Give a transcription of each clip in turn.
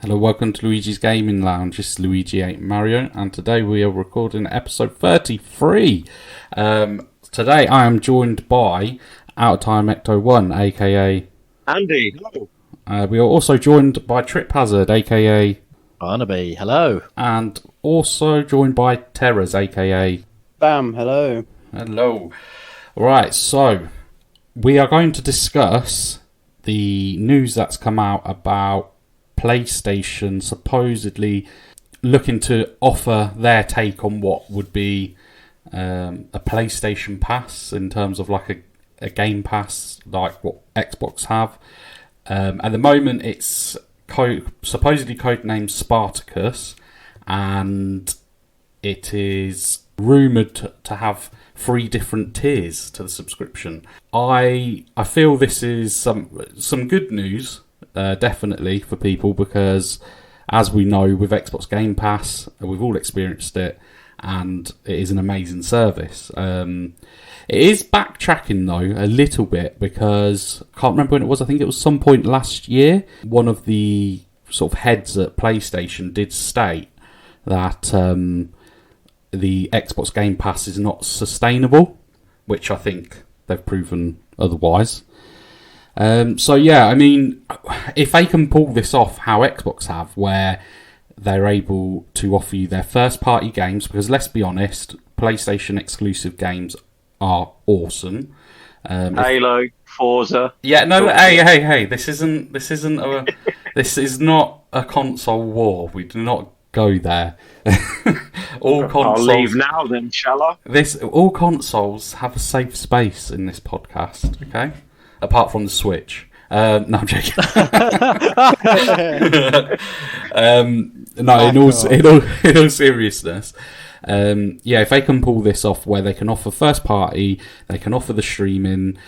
Hello, welcome to Luigi's Gaming Lounge. This is Luigi 8 Mario, and today we are recording episode 33. Today I am joined by Out of Time Ecto 1, aka Andy. Hello. We are also joined by Trip Hazard, aka Barnaby. Hello. And also joined by Terrors, aka Bam. Hello. Hello. Right, so we are going to discuss the news that's come out about PlayStation supposedly looking to offer their take on what would be a PlayStation Pass in terms of like a Game Pass like what Xbox have. At the moment it's supposedly codenamed Spartacus, and it is rumoured to have 3 different tiers to the subscription. I feel this is some good news. Definitely for people, because as we know with Xbox Game Pass, we've all experienced it and it is an amazing service. It is backtracking though a little bit, because I can't remember when it was. I think it was some point last year, one of the sort of heads at PlayStation did state that the Xbox Game Pass is not sustainable, which I think they've proven otherwise. So yeah, I mean, if they can pull this off how Xbox have, where they're able to offer you their first party games, because let's be honest, PlayStation exclusive games are awesome. Halo, Forza. Yeah, no, hey, this is not a console war. We do not go there. All consoles. I'll leave now then, shall I? All consoles have a safe space in this podcast, okay? Apart from the Switch. No, I'm joking. No, in all seriousness, yeah, if they can pull this off, where they can offer first party, they can offer the streaming,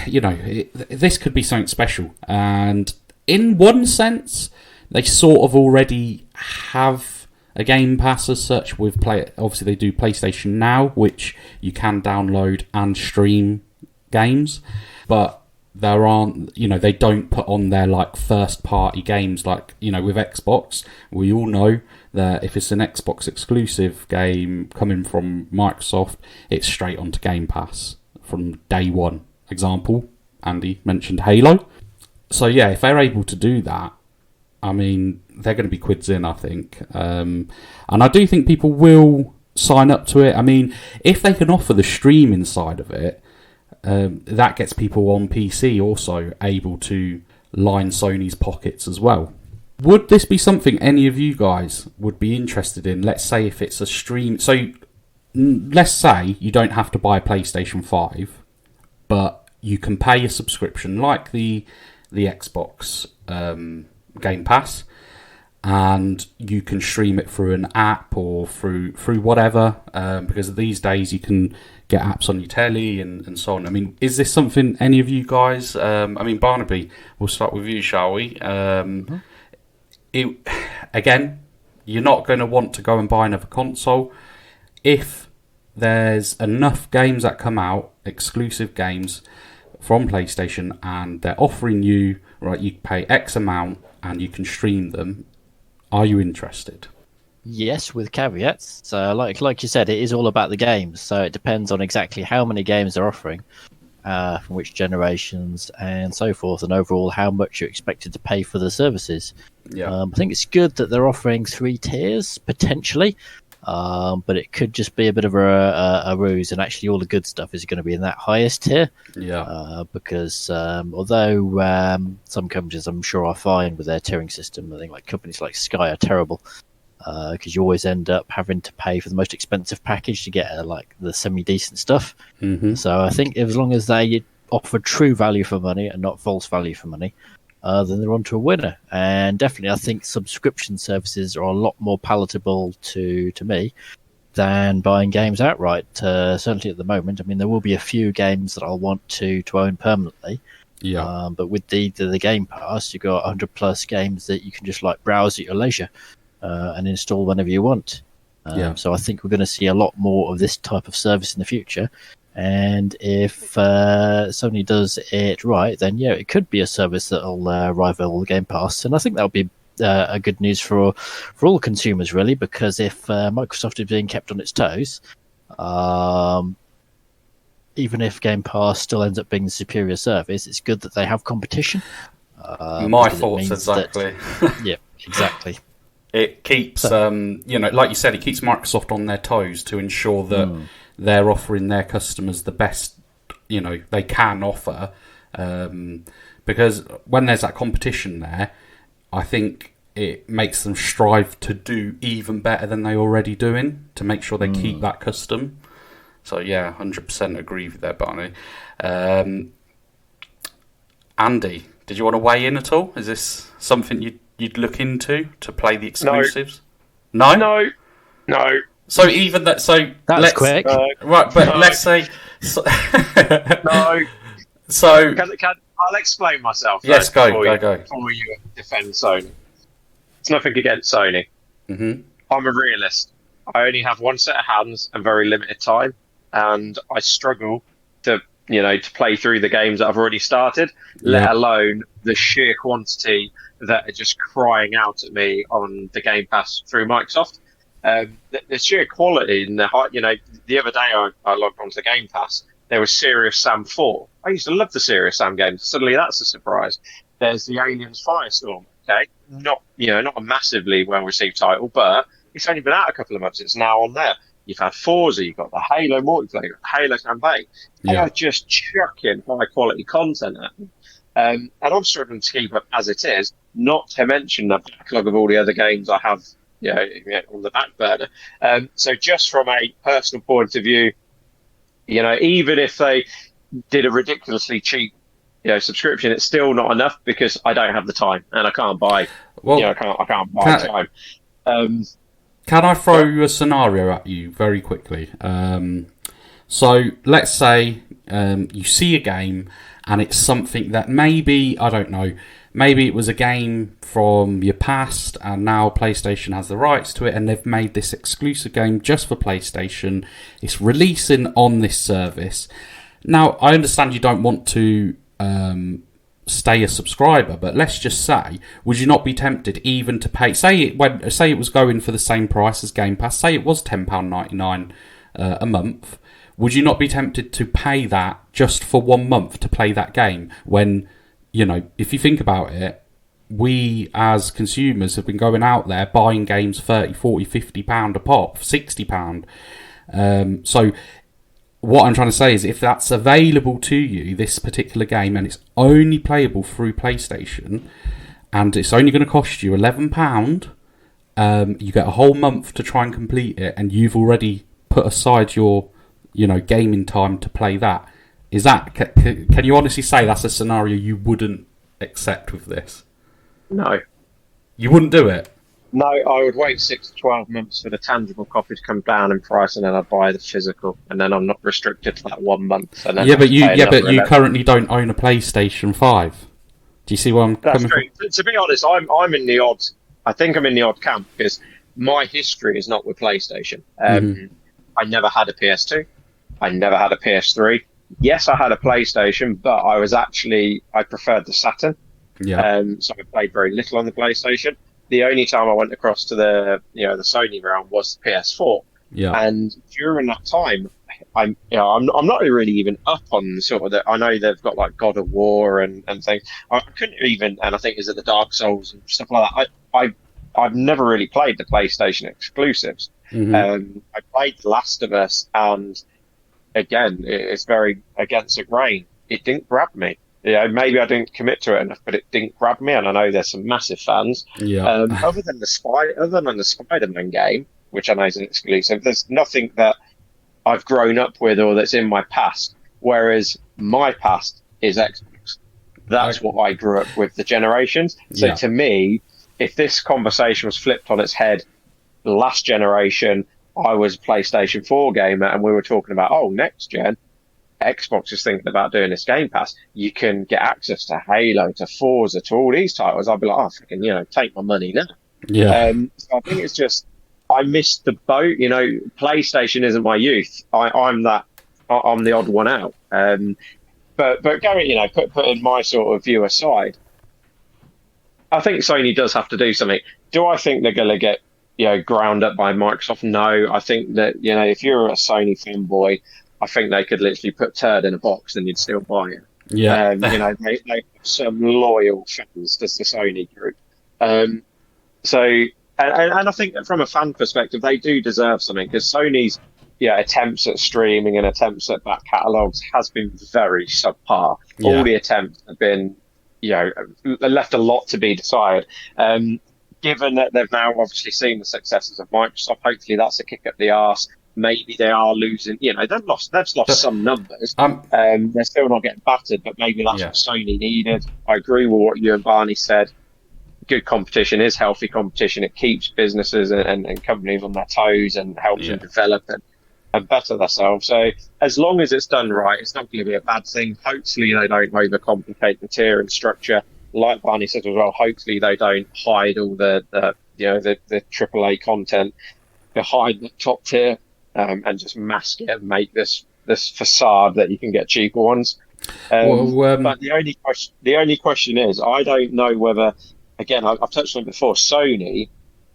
you know, this could be something special. And in one sense, they sort of already have a Game Pass as such with obviously they do PlayStation Now, which you can download and stream games, but there aren't, you know, they don't put on their like first party games like, you know, with Xbox. We all know that if it's an Xbox exclusive game coming from Microsoft, it's straight onto Game Pass from day one. Example, Andy mentioned Halo. So yeah, if they're able to do that, I mean, they're going to be quids in, I think. And I do think people will sign up to it. I mean, if they can offer the streaming side of it, that gets people on PC also able to line Sony's pockets as well. Would this be something any of you guys would be interested in? Let's say if it's a stream... So, let's say you don't have to buy a PlayStation 5, but you can pay a subscription like the Xbox Game Pass, and you can stream it through an app or through whatever, because these days you can get apps on your telly and so on. I mean, is this something any of you guys... I mean, Barnaby, we'll start with you, shall we? Again, you're not going to want to go and buy another console. If there's enough games that come out, exclusive games from PlayStation, and they're offering you, right, you pay X amount and you can stream them, are you interested? Yes, with caveats. So, like you said, it is all about the games. So it depends on exactly how many games they're offering, from which generations, and so forth, and overall how much you're expected to pay for the services. Yeah, I think it's good that they're offering 3 tiers potentially, but it could just be a bit of a ruse, and actually all the good stuff is going to be in that highest tier. Yeah, because although some companies I'm sure are fine with their tiering system, I think like companies like Sky are terrible. Because you always end up having to pay for the most expensive package to get like the semi-decent stuff. Mm-hmm. So I think as long as they offer true value for money and not false value for money, then they're on to a winner. And definitely I think subscription services are a lot more palatable to me than buying games outright. Certainly at the moment. I mean, there will be a few games that I'll want to own permanently. Yeah. But with the Game Pass, you've got 100 plus games that you can just like browse at your leisure. And install whenever you want. So I think we're going to see a lot more of this type of service in the future. And if Sony does it right, then yeah, it could be a service that'll rival the Game Pass, and I think that'll be a good news for all consumers, really, because if Microsoft is being kept on its toes, even if Game Pass still ends up being the superior service, it's good that they have competition. My thoughts exactly. Yeah, exactly. It keeps, like you said, it keeps Microsoft on their toes to ensure that they're offering their customers the best, they can offer. Because when there's that competition there, I think it makes them strive to do even better than they're already doing to make sure they keep that custom. So, yeah, 100% agree with that, Barney. Andy, did you want to weigh in at all? Is this something you'd look into to play the exclusives? No? No. So even that... So that's quick. Right, but let's say... So, no. So... I'll explain myself. Yes, go. Before you defend Sony. It's nothing against Sony. Mm-hmm. I'm a realist. I only have one set of hands and very limited time, and I struggle to play through the games that I've already started, let alone the sheer quantity that are just crying out at me on the Game Pass through Microsoft. The sheer quality and the the other day I logged onto the Game Pass. There was Serious Sam 4. I used to love the Serious Sam games. Suddenly that's a surprise. There's the Aliens Firestorm. Okay, not a massively well received title, but it's only been out a couple of months. It's now on there. You've had Forza, you've got the Halo multiplayer, Halo campaign. They are just chucking high quality content at me. And I'm struggling to keep up as it is, not to mention the backlog of all the other games I have on the back burner. So just from a personal point of view, even if they did a ridiculously cheap subscription, it's still not enough because I don't have the time and I can't buy I can't buy time. Can I throw a scenario at you very quickly? So let's say you see a game and it's something that maybe, I don't know, maybe it was a game from your past and now PlayStation has the rights to it and they've made this exclusive game just for PlayStation. It's releasing on this service. Now, I understand you don't want to stay a subscriber, but let's just say, would you not be tempted even to pay, say it was going for the same price as Game Pass, say it was £10.99 a month, would you not be tempted to pay that just for 1 month to play that game when, if you think about it, we as consumers have been going out there buying games £30, £40, £50 a pop, £60. So what I'm trying to say is if that's available to you, this particular game, and it's only playable through PlayStation, and it's only going to cost you £11, you get a whole month to try and complete it, and you've already put aside your, gaming time to play that. Is that, can you honestly say that's a scenario you wouldn't accept with this? No. You wouldn't do it? No, I would wait 6 to 12 months for the tangible copy to come down in price, and then I'd buy the physical, and then I'm not restricted to that 1 month. And then but you currently don't own a PlayStation 5. Do you see where I'm coming from? To be honest, I'm in the odd. I think I'm in the odd camp because my history is not with PlayStation. I never had a PS2. I never had a PS3. Yes, I had a PlayStation, but I preferred the Saturn. Yeah. So I played very little on the PlayStation. The only time I went across to the Sony realm was the PS4. Yeah. And during that time, I'm not really even up on sort of the. I know they've got like God of War and things. I couldn't even, and I think is it the Dark Souls and stuff like that. I've never really played the PlayStation exclusives. Mm-hmm. I played The Last of Us, and again, it's very against the grain. It didn't grab me. Maybe I didn't commit to it enough, but it didn't grab me, and I know there's some massive fans. Yeah. Other than the Spider-Man game, which I know is an exclusive, there's nothing that I've grown up with or that's in my past. Whereas my past is Xbox. That's what I grew up with, the generations. So to me, if this conversation was flipped on its head, the last generation, I was a PlayStation 4 gamer, and we were talking about, next gen. Xbox is thinking about doing this Game Pass. You can get access to Halo, to Forza, to all these titles. I'd be like, freaking, take my money now. Yeah. So I think it's just I missed the boat. PlayStation isn't my youth. I'm the odd one out. But Gary, putting my sort of view aside, I think Sony does have to do something. Do I think they're going to get ground up by Microsoft? No. I think that if you're a Sony fanboy, I think they could literally put turd in a box and you'd still buy it. Yeah. They have some loyal fans to the Sony group. And I think that from a fan perspective, they do deserve something, because Sony's attempts at streaming and attempts at back catalogues has been very subpar. Yeah. All the attempts have been, left a lot to be desired. Given that they've now obviously seen the successes of Microsoft, hopefully that's a kick up the arse. Maybe they are losing. They've lost some numbers. They're still not getting battered, but maybe that's what Sony needed. I agree with what you and Barney said. Good competition is healthy competition. It keeps businesses and companies on their toes and helps them develop and better themselves. So as long as it's done right, it's not going to be a bad thing. Hopefully they don't overcomplicate the tiering structure. Like Barney said as well, hopefully they don't hide all the AAA content behind the top tier and just mask it and make this facade that you can get cheaper ones. But the only question is, I don't know whether, again, I've touched on it before, Sony,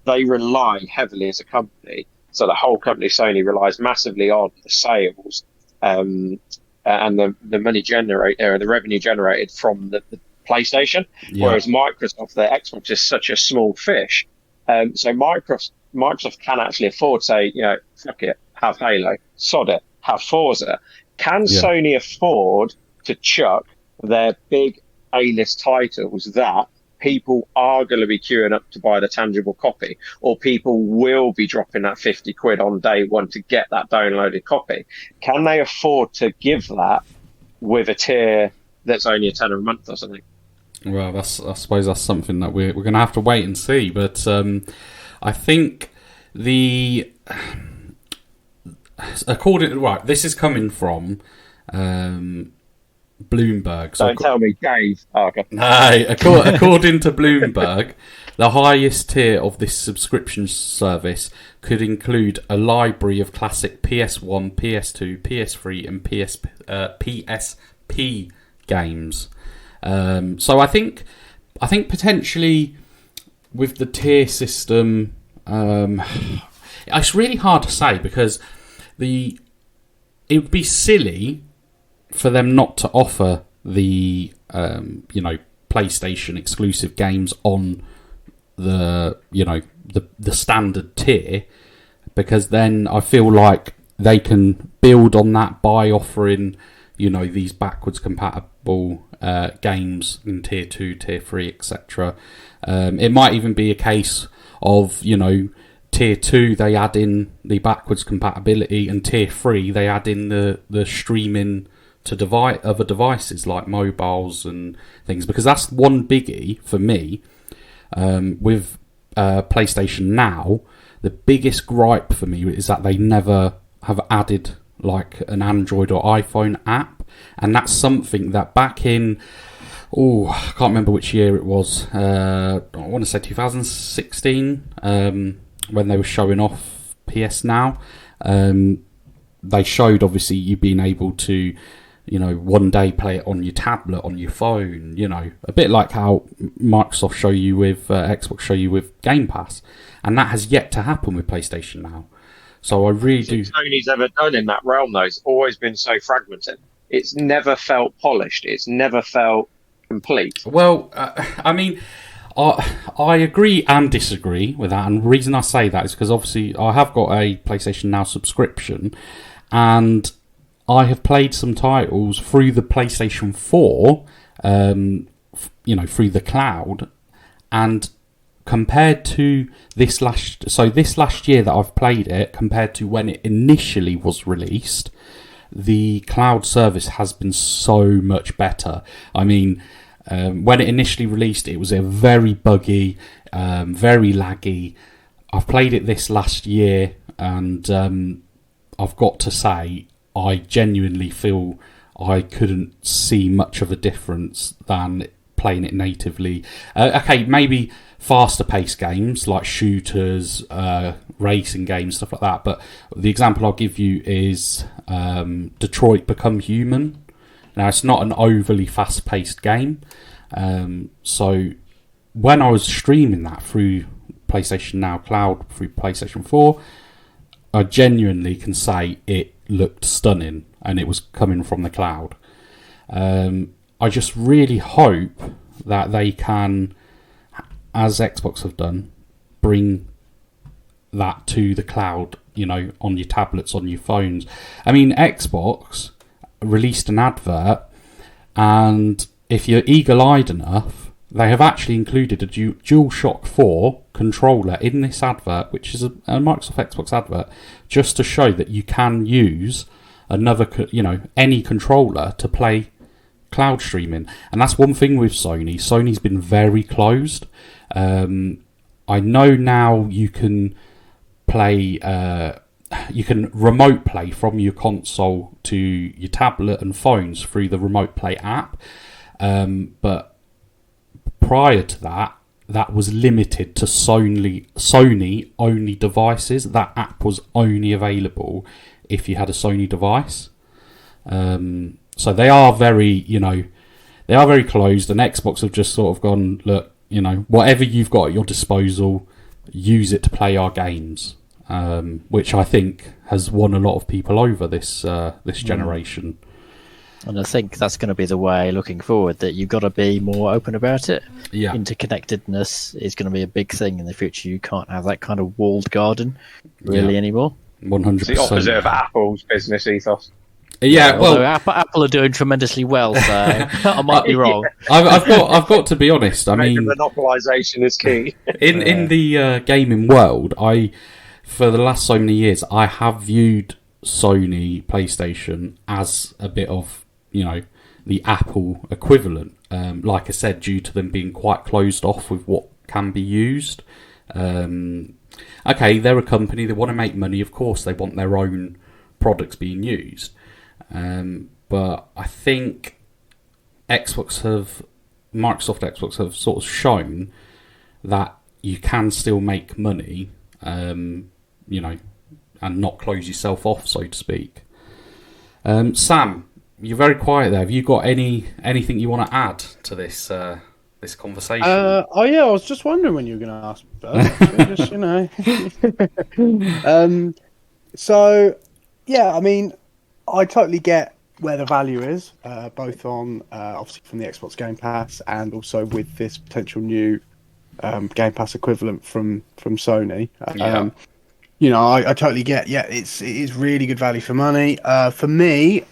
they rely heavily as a company. So the whole company, Sony, relies massively on the sales and the money generated, or the revenue generated from the PlayStation. Whereas Microsoft, their Xbox is such a small fish. So Microsoft can actually afford to say, fuck it, have Halo, sod it, have Forza. Can Sony afford to chuck their big A-list titles that people are going to be queuing up to buy the tangible copy, or people will be dropping that 50 quid on day one to get that downloaded copy? Can they afford to give that with a tier that's only a tenner a month or something? Well, I suppose that's something that we're going to have to wait and see. But I think this is coming from Bloomberg. So don't tell me, Dave. Oh, okay. No, according to Bloomberg, the highest tier of this subscription service could include a library of classic PS1, PS2, PS3, and PSP games. So I think potentially with the tier system, it's really hard to say, because it would be silly for them not to offer the PlayStation exclusive games on the standard tier, because then I feel like they can build on that by offering these backwards compatible games in tier 2, tier 3, etc. It might even be a case of tier 2 they add in the backwards compatibility, and tier 3 they add in the streaming to other devices like mobiles and things, because that's one biggie for me with PlayStation Now. The biggest gripe for me is that they never have added like an Android or iPhone app, and that's something that back in I can't remember which year it was, I want to say 2016, when they were showing off PS Now. They showed obviously you being able to one day play it on your tablet, on your phone, a bit like how Microsoft show you with Xbox show you with Game Pass, and that has yet to happen with PlayStation Now. So I really do. Sony's ever done in that realm, though, it's always been so fragmented. It's never felt polished. It's never felt complete. Well, I mean, I agree and disagree with that, and the reason I say that is because obviously I have got a PlayStation Now subscription, and I have played some titles through the PlayStation 4, through the cloud, and compared to this last year that I've played it, compared to when it initially was released, the cloud service has been so much better. I mean, when it initially released, it was a very buggy, very laggy. I've played it this last year, and I've got to say, I genuinely feel I couldn't see much of a difference than playing it natively. Okay, maybe faster paced games like shooters, racing games, stuff like that. But the example I'll give you is Detroit Become Human. Now, it's not an overly fast paced game. So when I was streaming that through PlayStation Now Cloud through PlayStation 4, I genuinely can say it looked stunning and it was coming from the cloud. I just really hope that they can, as Xbox have done, bring that to the cloud, on your tablets, on your phones. I mean, Xbox released an advert, and if you're eagle-eyed enough, they have actually included a DualShock 4 controller in this advert, which is a Microsoft Xbox advert, just to show that you can use another, any controller to play cloud streaming. And that's one thing with Sony. Sony's been very closed. I know now you can play, you can remote play from your console to your tablet and phones through the Remote Play app. But prior to that, that was limited to Sony only devices. That app was only available if you had a Sony device. So they are very, they are very closed, and Xbox have just sort of gone, look, whatever you've got at your disposal, use it to play our games, which I think has won a lot of people over this generation. And I think that's going to be the way looking forward, that you've got to be more open about it. Yeah. Interconnectedness is going to be a big thing in the future. You can't have that kind of walled garden really anymore. 100%. It's the opposite of Apple's business ethos. Yeah, well, Apple are doing tremendously well, so I might be wrong. I've got to be honest. I mean, monopolisation is key. in the gaming world, for the last so many years, I have viewed Sony PlayStation as a bit of the Apple equivalent. Like I said, due to them being quite closed off with what can be used. Okay, they're a company, they want to make money. Of course, they want their own products being used. But I think Microsoft Xbox have sort of shown that you can still make money, and not close yourself off, so to speak. Sam, you're very quiet there. Have you got anything you want to add to this conversation? I was just wondering when you were going to ask. So, yeah, I mean, I totally get where the value is, both on obviously from the Xbox Game Pass and also with this potential new Game Pass equivalent from Sony. I totally get. Yeah, it is really good value for money. For me,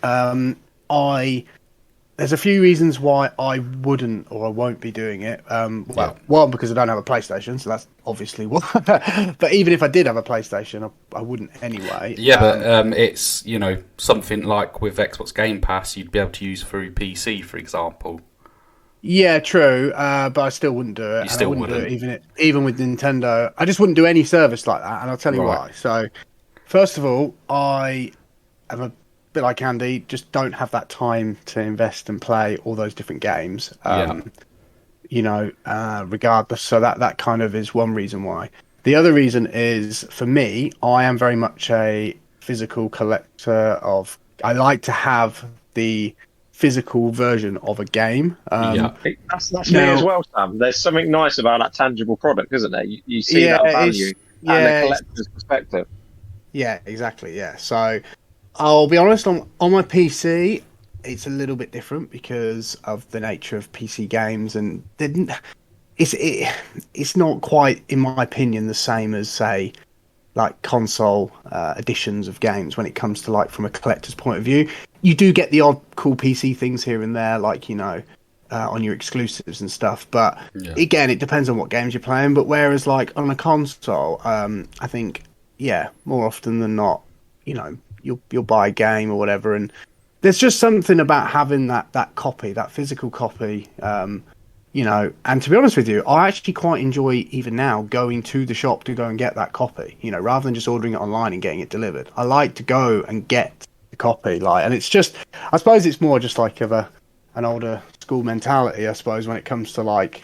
there's a few reasons why I wouldn't or I won't be doing it. One, because I don't have a PlayStation, so that's obviously one. But even if I did have a PlayStation, I wouldn't anyway. Yeah, but it's something like with Xbox Game Pass, you'd be able to use through PC, for example. Yeah, true. But I still wouldn't do it. You still wouldn't wouldn't do it, even with Nintendo. I just wouldn't do any service like that, and I'll tell you why. So, first of all, I am a bit like Andy, just don't have that time to invest and play all those different games. Regardless. So that kind of is one reason why. The other reason is, for me, I am very much a physical collector I like to have the physical version of a game. That's me as well, Sam. There's something nice about that tangible product, isn't there? You see that value and the collector's perspective. Yeah, exactly. Yeah. So I'll be honest, on my PC, it's a little bit different because of the nature of PC games, and it's not quite, in my opinion, the same as, say, like console editions of games when it comes to, like, from a collector's point of view. You do get the odd cool PC things here and there, like, on your exclusives and stuff. But again, it depends on what games you're playing. But whereas, like, on a console, I think, more often than not, you'll buy a game or whatever, and there's just something about having that copy, that physical copy. And to be honest with you, I actually quite enjoy, even now, going to the shop to go and get that copy, rather than just ordering it online and getting it delivered. I like to go and get the copy, and it's just, I suppose it's more just like of an older school mentality, I suppose, when it comes to, like,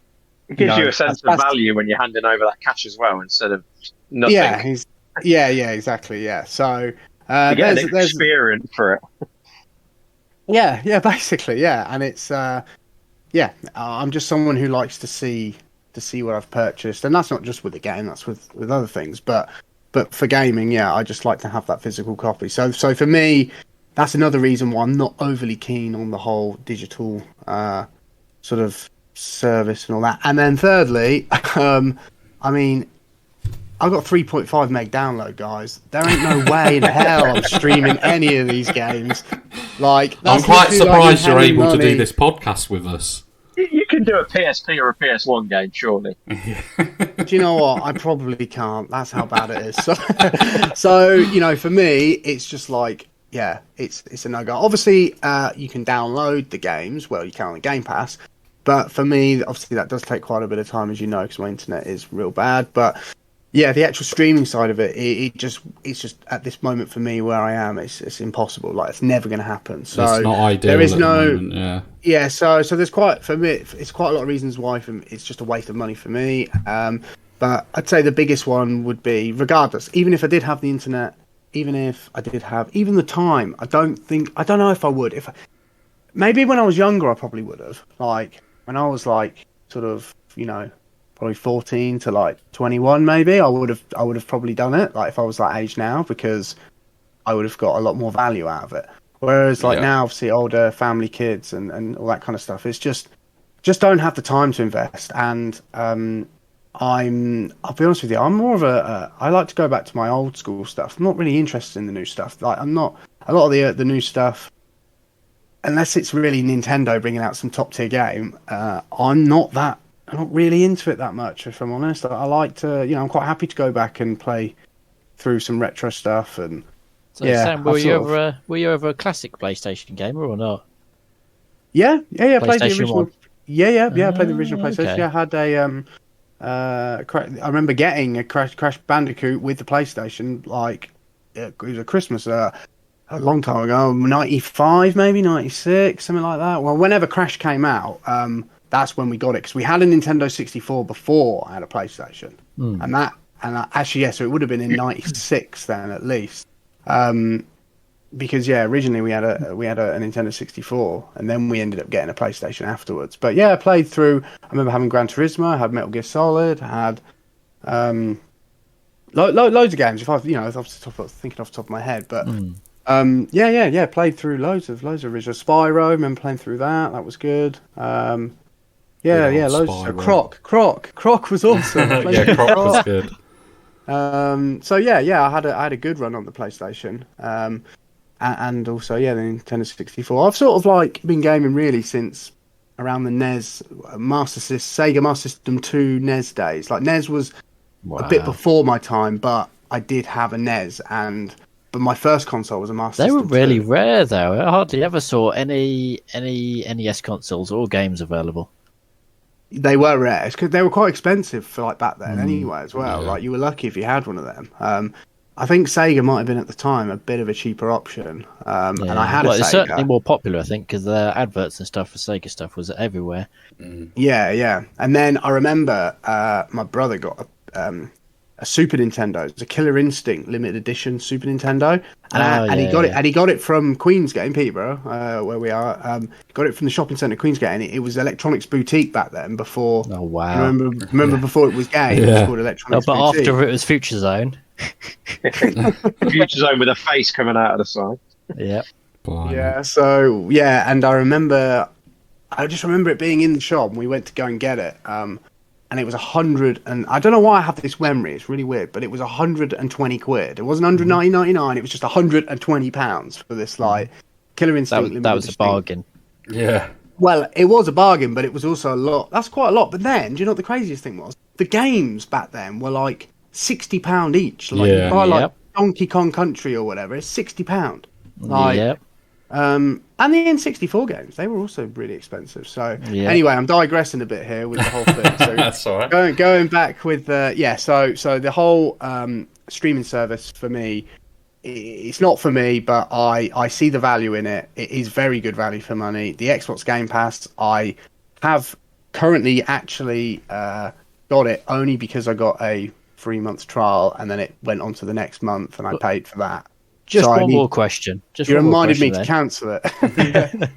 it gives you a sense of value when you're handing over that cash as well, instead of nothing. Yeah, exactly, yeah. So you get an experience for it. Yeah, basically, yeah. And it's I'm just someone who likes to see to see what I've purchased, and that's not just with the game, that's with other things. But for gaming, yeah, I just like to have that physical copy. So for me, that's another reason why I'm not overly keen on the whole digital sort of service and all that. And then thirdly, I mean, I've got 3.5 meg download, guys. There ain't no way in hell I'm streaming any of these games. Like, I'm quite surprised you're able to do this podcast with us. You can do a PSP or a PS1 game, surely. Do you know what? I probably can't. That's how bad it is. So you know, for me, it's just like, yeah, it's a no-go. Obviously, you can download the games. Well, you can on the Game Pass. But for me, obviously, that does take quite a bit of time, as you know, because my internet is real bad. But yeah, the actual streaming side of it's just at this moment for me where I am, it's impossible. Like, it's never going to happen. So it's not ideal. There is at no the moment, yeah. So there's quite, for me, it's quite a lot of reasons why it's just a waste of money for me. But I'd say the biggest one would be, regardless, even if I did have the internet, even if I did have even the time, I don't know if I would. Maybe when I was younger, I probably would have. Like when I was like sort of, you know, probably 14 to like 21, maybe I would have probably done it. Like if I was that age now, because I would have got a lot more value out of it. Whereas like now, obviously, older family, kids, and all that kind of stuff, it's just don't have the time to invest. And I'll be honest with you, I'm more of I like to go back to my old school stuff. I'm not really interested in the new stuff. Like I'm not a lot of the new stuff, unless it's really Nintendo bringing out some top tier game. I'm not really into it that much, if I'm honest. I like to, you know, I'm quite happy to go back and play through some retro stuff. And so, Sam, were you ever a classic PlayStation gamer or not? Yeah. I played the PlayStation original. 1. Yeah. I played the original PlayStation. Okay. Yeah, I had I remember getting a Crash Bandicoot with the PlayStation. Like it was a Christmas a long time ago, 95, maybe 96, something like that. Well, whenever Crash came out, that's when we got it, because we had a Nintendo 64 before I had a PlayStation, and actually, yeah, so it would have been in 96 then at least, because yeah, originally we had a Nintendo 64, and then we ended up getting a PlayStation afterwards. But yeah, I played through. I remember having Gran Turismo, I had Metal Gear Solid, I had loads of games. If I, you know, thinking off the top of my head, but. Played through loads of original Spyro. Remember playing through that. That was good. Loads. Croc was awesome. Yeah, Croc was good. I had a good run on the PlayStation. And also the Nintendo 64. I've sort of like been gaming really since around the NES Sega Master System 2 NES days. Like NES was a bit before my time, but I did have a NES But my first console was a Master System. They were really rare, though. I hardly ever saw any NES consoles or games available. They were rare because they were quite expensive for like back then anyway as well. Yeah. Like you were lucky if you had one of them. I think Sega might have been at the time a bit of a cheaper option. And I had a Sega. It's certainly more popular, I think, because the adverts and stuff for Sega stuff was everywhere. Yeah. And then I remember my brother got a Super Nintendo. It's a Killer Instinct limited edition Super Nintendo, and he got it from Queensgate in Peterborough, where we are. Got it from the shopping centre Queensgate, and it was Electronics Boutique back then. Before, oh wow! Remember before it was games, it was called Electronics but Boutique. after it was Future Zone. Future Zone with a face coming out of the side. Yeah. Yeah. So and I just remember it being in the shop, and we went to go and get it. And it was 100, and I don't know why I have this memory. It's really weird, but it was 120 quid. It wasn't 199. It was just 120 pounds for this like Killer Instinct. That was a bargain. Yeah. Well, it was a bargain, but it was also a lot. That's quite a lot. But then, do you know what the craziest thing was? The games back then were like £60 each. Like you buy like Donkey Kong Country or whatever. It's £60. Like, and the N64 games, they were also really expensive. So anyway, I'm digressing a bit here with the whole thing. So that's all right. Going back with so the whole streaming service for me, it's not for me, but I see the value in it. It is very good value for money. The Xbox Game Pass, I have currently actually got it only because I got a 3-month trial, and then it went on to the next month, and I paid for that. Just Sorry, one more question. You reminded me to cancel it.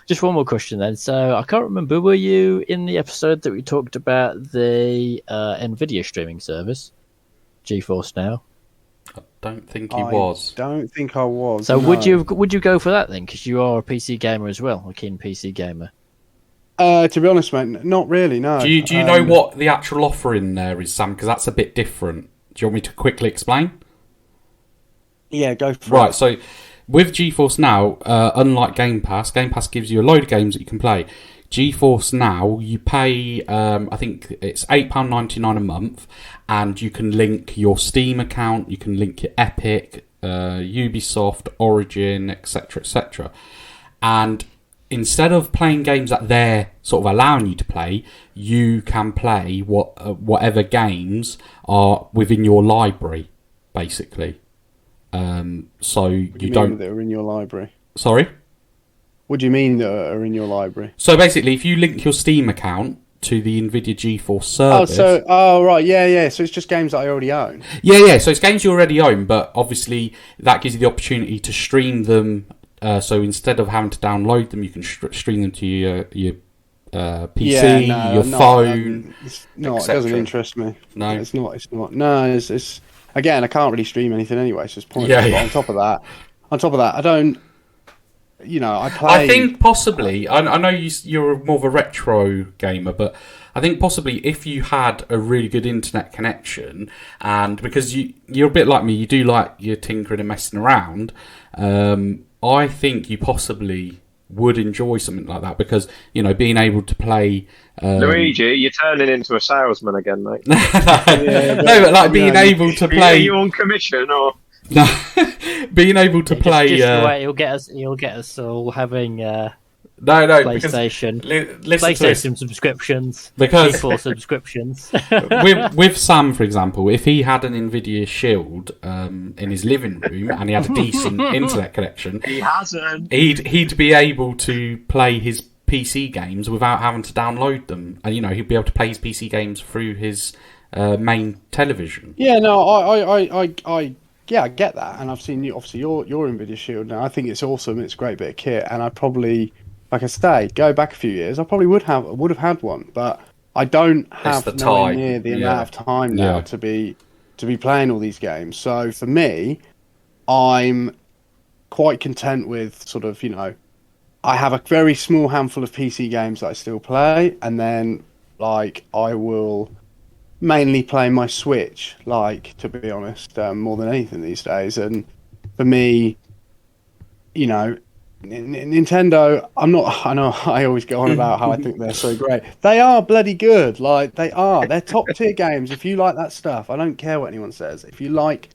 Just one more question then. So I can't remember. Were you in the episode that we talked about the NVIDIA streaming service, Geforce Now? I don't think he was. Don't think I was. So no. would you go for that then? Because you are a PC gamer as well, a keen PC gamer. To be honest, mate, not really. No. Do you know what the actual offering there is, Sam? Because that's a bit different. Do you want me to quickly explain? Yeah, go for it. Right, so with GeForce Now, unlike Game Pass gives you a load of games that you can play. GeForce Now, you pay, I think it's £8.99 a month, and you can link your Steam account, you can link your Epic, Ubisoft, Origin, etc., etc. And instead of playing games that they're sort of allowing you to play, you can play whatever games are within your library, basically. So you don't. That are in your library. Sorry. What do you mean that are in your library? So basically, if you link your Steam account to the NVIDIA GeForce service. Right, yeah. So it's just games that I already own. Yeah. So it's games you already own, but obviously that gives you the opportunity to stream them. So instead of having to download them, you can stream them to your PC, your phone. It doesn't interest me. No, it's not. No, it's again, I can't really stream anything anyway, so it's pointless. Yeah. But on top of that, I don't. I play. I think possibly. I know you're more of a retro gamer, but I think possibly if you had a really good internet connection, and because you're a bit like me, you do like your tinkering and messing around. I think you possibly would enjoy something like that because being able to play. Luigi, you're turning into a salesman again, mate. But being able to play. Are you on commission or? No, being able to play. Just the way he'll get us all having. No, PlayStation. PlayStation subscriptions. Because GeForce subscriptions. with Sam, for example, if he had an NVIDIA Shield in his living room and he had a decent internet connection, he hasn't. He'd be able to play his PC games without having to download them, and he'd be able to play his PC games through his main television. Yeah, no, I get that, and I've seen your NVIDIA Shield now. I think it's awesome. It's a great bit of kit, and I probably, like I say, go back a few years, I probably would have had one, but I don't have nowhere near the amount of time now to be playing all these games. So for me, I'm quite content with sort of I have a very small handful of PC games that I still play, and then I will mainly play my Switch, to be honest, more than anything these days. And for me, Nintendo, I know I always go on about how I think they're so great. They are bloody good. They are. They're top tier games. If you like that stuff, I don't care what anyone says. If you like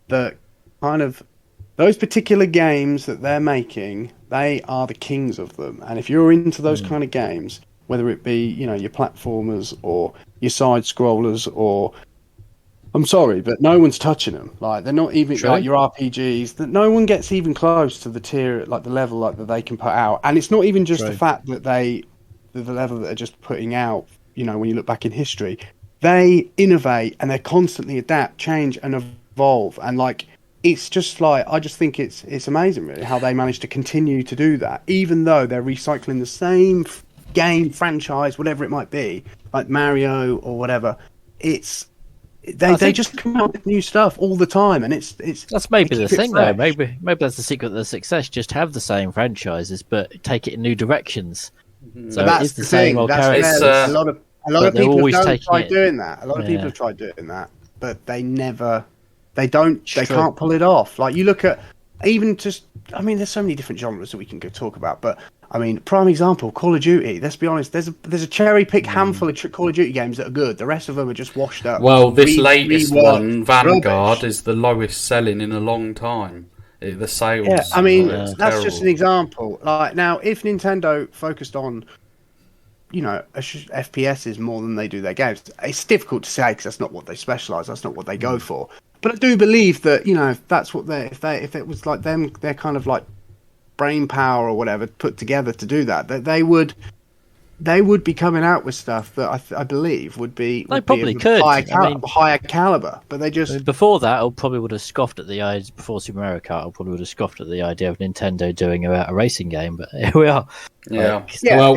the kind of those particular games that they're making, they are the kings of them. And if you're into those kind of games, whether it be, your platformers or your side scrollers, or I'm sorry, but no one's touching them. They're not even like your RPGs. That no one gets even close to the tier, the level that they can put out. And it's not even just the fact that the level that they're just putting out. When you look back in history, they innovate and they constantly adapt, change, and evolve. And it's just I just think it's amazing, really, how they manage to continue to do that, even though they're recycling the same game franchise, whatever it might be, like Mario or whatever. They just come out with new stuff all the time, and it's that's maybe the thing though. Maybe that's the secret of the success. Just have the same franchises, but take it in new directions. So that's it's the same old characters. A lot of people have tried doing that. A lot of people Yeah. have tried doing that, but they can't pull it off. You look at even just. There's so many different genres that we can go talk about, but prime example, Call of Duty. Let's be honest. There's a cherry-picked handful of Call of Duty games that are good. The rest of them are just washed up. Well, this latest one, Vanguard, is the lowest selling in a long time. The sales. Yeah, that's terrible. just an example. Now, if Nintendo focused on, FPS more than they do their games, it's difficult to say because that's not what they specialise. That's not what they go for. But I do believe that if that's what if it was them, they're kind of brain power or whatever put together to do that, they would they would be coming out with stuff that I believe would be probably could. Higher caliber, but they just before that, I probably would have scoffed at the idea. Before Super Mario Kart, I probably would have scoffed at the idea of Nintendo doing a racing game. But here we are. Well,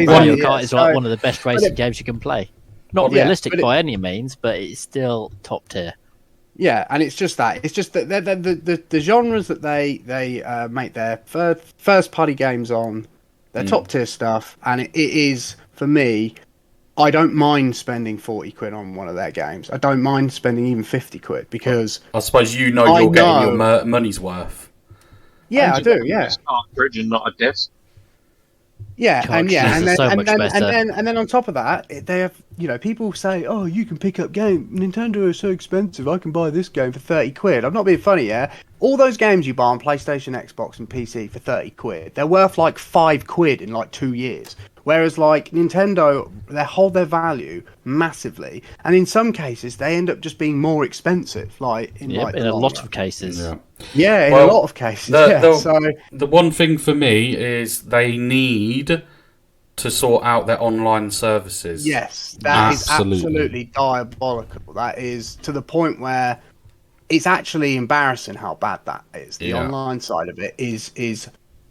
Mario Kart is like one of the best racing games you can play. Not realistic by any means, but it's still top tier. Yeah, and it's just that the genres that they make their first party games on, they're top tier stuff, and it is, for me, I don't mind spending 40 quid on one of their games. I don't mind spending even 50 quid because I suppose you're getting your money's worth. Yeah, I do. Yeah, it's cartridge and not a disc. Yeah, and then and then on top of that, they have, you know, people say, "Oh, you can pick up game. Nintendo is so expensive. I can buy this game for 30 quid." I'm not being funny, yeah. All those games you buy on PlayStation, Xbox, and PC for 30 quid, they're worth like 5 quid in like 2 years. Whereas like Nintendo, they hold their value massively, and in some cases they end up just being more expensive. Like in a lot of cases. Yeah, in a lot of cases. The one thing for me is they need to sort out their online services. Yes, that is absolutely diabolical. That is to the point where it's actually embarrassing how bad that is. The online side of it is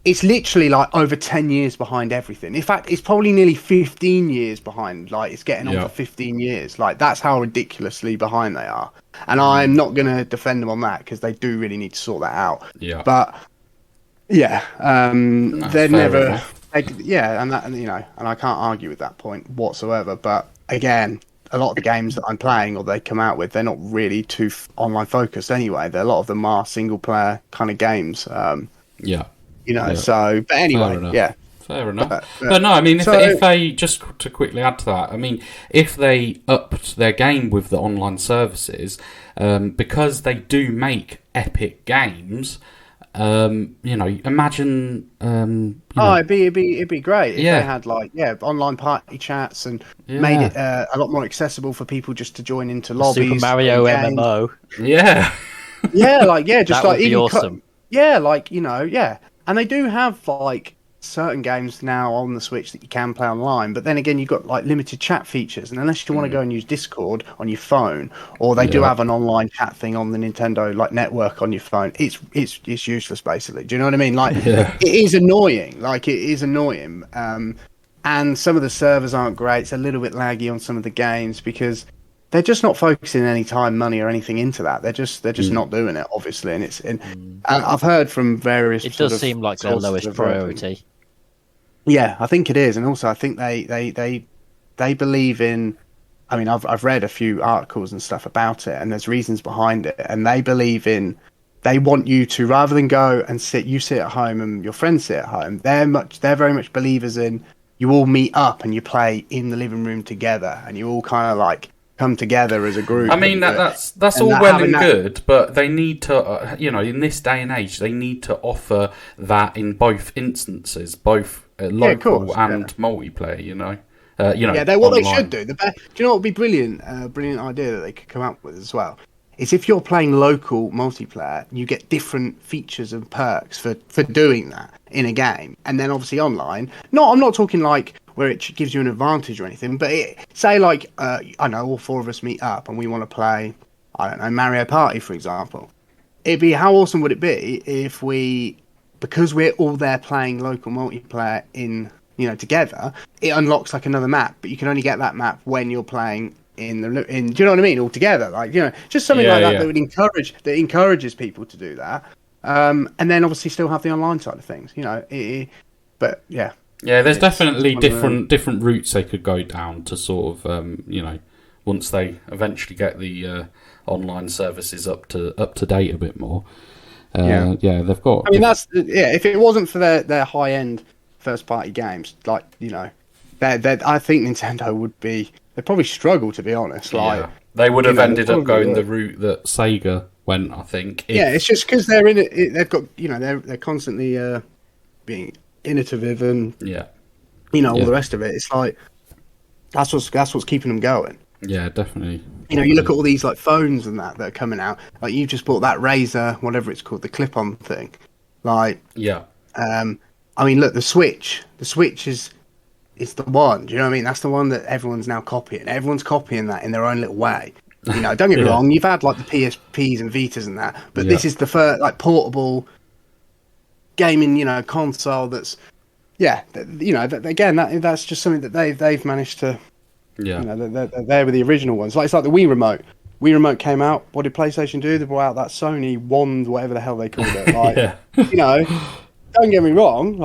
it's literally like over 10 years behind everything. In fact, it's probably nearly 15 years behind. Like, it's getting on for 15 years. Like, that's how ridiculously behind they are. And I'm not going to defend them on that because they do really need to sort that out. Yeah. But, yeah, they're never... and I can't argue with that point whatsoever. But, again, a lot of the games that I'm playing or they come out with, they're not really too online focused anyway. A lot of them are single-player kind of games. You know, so, but anyway, Fair enough. But no, I mean, if they, just to quickly add to that, I mean, if they upped their game with the online services, because they do make epic games, you know, imagine, it'd be great if they had like, online party chats and made it a lot more accessible for people just to join into lobbies. Super Mario MMO. Yeah. Just that like would be awesome. And they do have like certain games now on the Switch that you can play online, but then again you've got like limited chat features, and unless you want to go and use Discord on your phone, or they do have an online chat thing on the Nintendo like network on your phone, it's useless basically. Do you know what I mean? Like it is annoying. And some of the servers aren't great. It's a little bit laggy on some of the games because they're just not focusing any time, money, or anything into that. They're just not doing it, obviously. And I've heard from various. It does seem like their lowest priority. Yeah, I think it is, and also I think they believe in. I mean, I've read a few articles and stuff about it, and there's reasons behind it, and they believe in. They want you to, rather than go and sit at home and your friends sit at home. They're very much believers in you all meet up and you play in the living room together, and you all kind of like come together as a group. I mean, that's all well and good, but they need to, in this day and age, they need to offer that in both instances, both local and multiplayer. What they should do. Do you know what would be brilliant? Brilliant idea that they could come up with as well. Is if you're playing local multiplayer, you get different features and perks for doing that in a game, and then obviously online. I'm not talking like where it gives you an advantage or anything, but say like I know all four of us meet up and we want to play, I don't know, Mario Party for example. How awesome would it be if because we're all there playing local multiplayer together, it unlocks like another map, but you can only get that map when you're playing do you know what I mean, all together, like, just something like that would encourages people to do that, and then obviously still have the online side of things, but there's definitely different routes they could go down to sort of once they eventually get the online services up to date a bit more. They've got. I mean, if it wasn't for their high end first party games, like I think Nintendo would be. They'd probably struggle, to be honest. Like they would have ended up going the route that Sega went, I think. It's just because they're in it. They've got they're constantly being innovative and all the rest of it. It's like that's what's keeping them going. Yeah, definitely. You look at all these like phones and that are coming out. Like you've just bought that Razer, whatever it's called, the clip-on thing. Like I mean, look, the Switch is is the one. Do you know what I mean? That's the one that everyone's now copying. Everyone's copying that in their own little way. You know, don't get me wrong. You've had like the PSPs and Vitas and that, but this is the first like portable gaming, console. That's that's just something that they've managed to. Yeah, they're with the original ones. It's like the Wii remote. Wii remote came out. What did PlayStation do? They brought out that Sony wand, whatever the hell they called it. Don't get me wrong.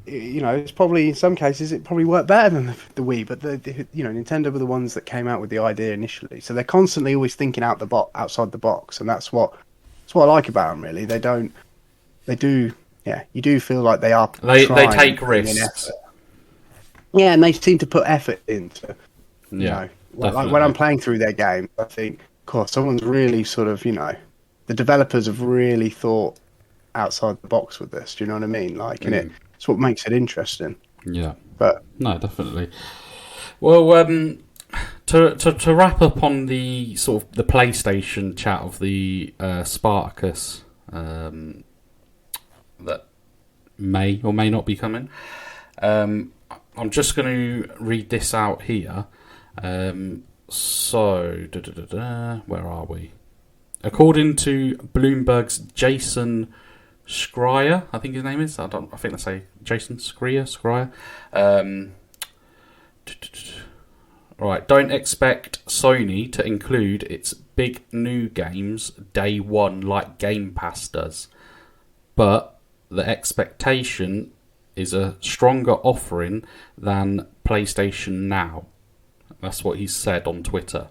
It's probably in some cases it probably worked better than the Wii, but Nintendo were the ones that came out with the idea initially. So they're constantly always thinking outside the box, and that's what I like about them. Really, you do feel like they are. They take risks. Yeah, and they seem to put effort into. Like when I'm playing through their game, I think, of course, someone's really sort of, the developers have really thought outside the box with this. Do you know what I mean? It's what makes it interesting. Yeah. But no, definitely. Well, to wrap up on the sort of the PlayStation chat of the Spartacus that may or may not be coming, I'm just going to read this out here. Where are we? According to Bloomberg's Jason Schreier, I think his name is. I think they say Jason Schreier. Right. Don't expect Sony to include its big new games day one like Game Pass does, but the expectation is a stronger offering than PlayStation Now. That's what he said on Twitter.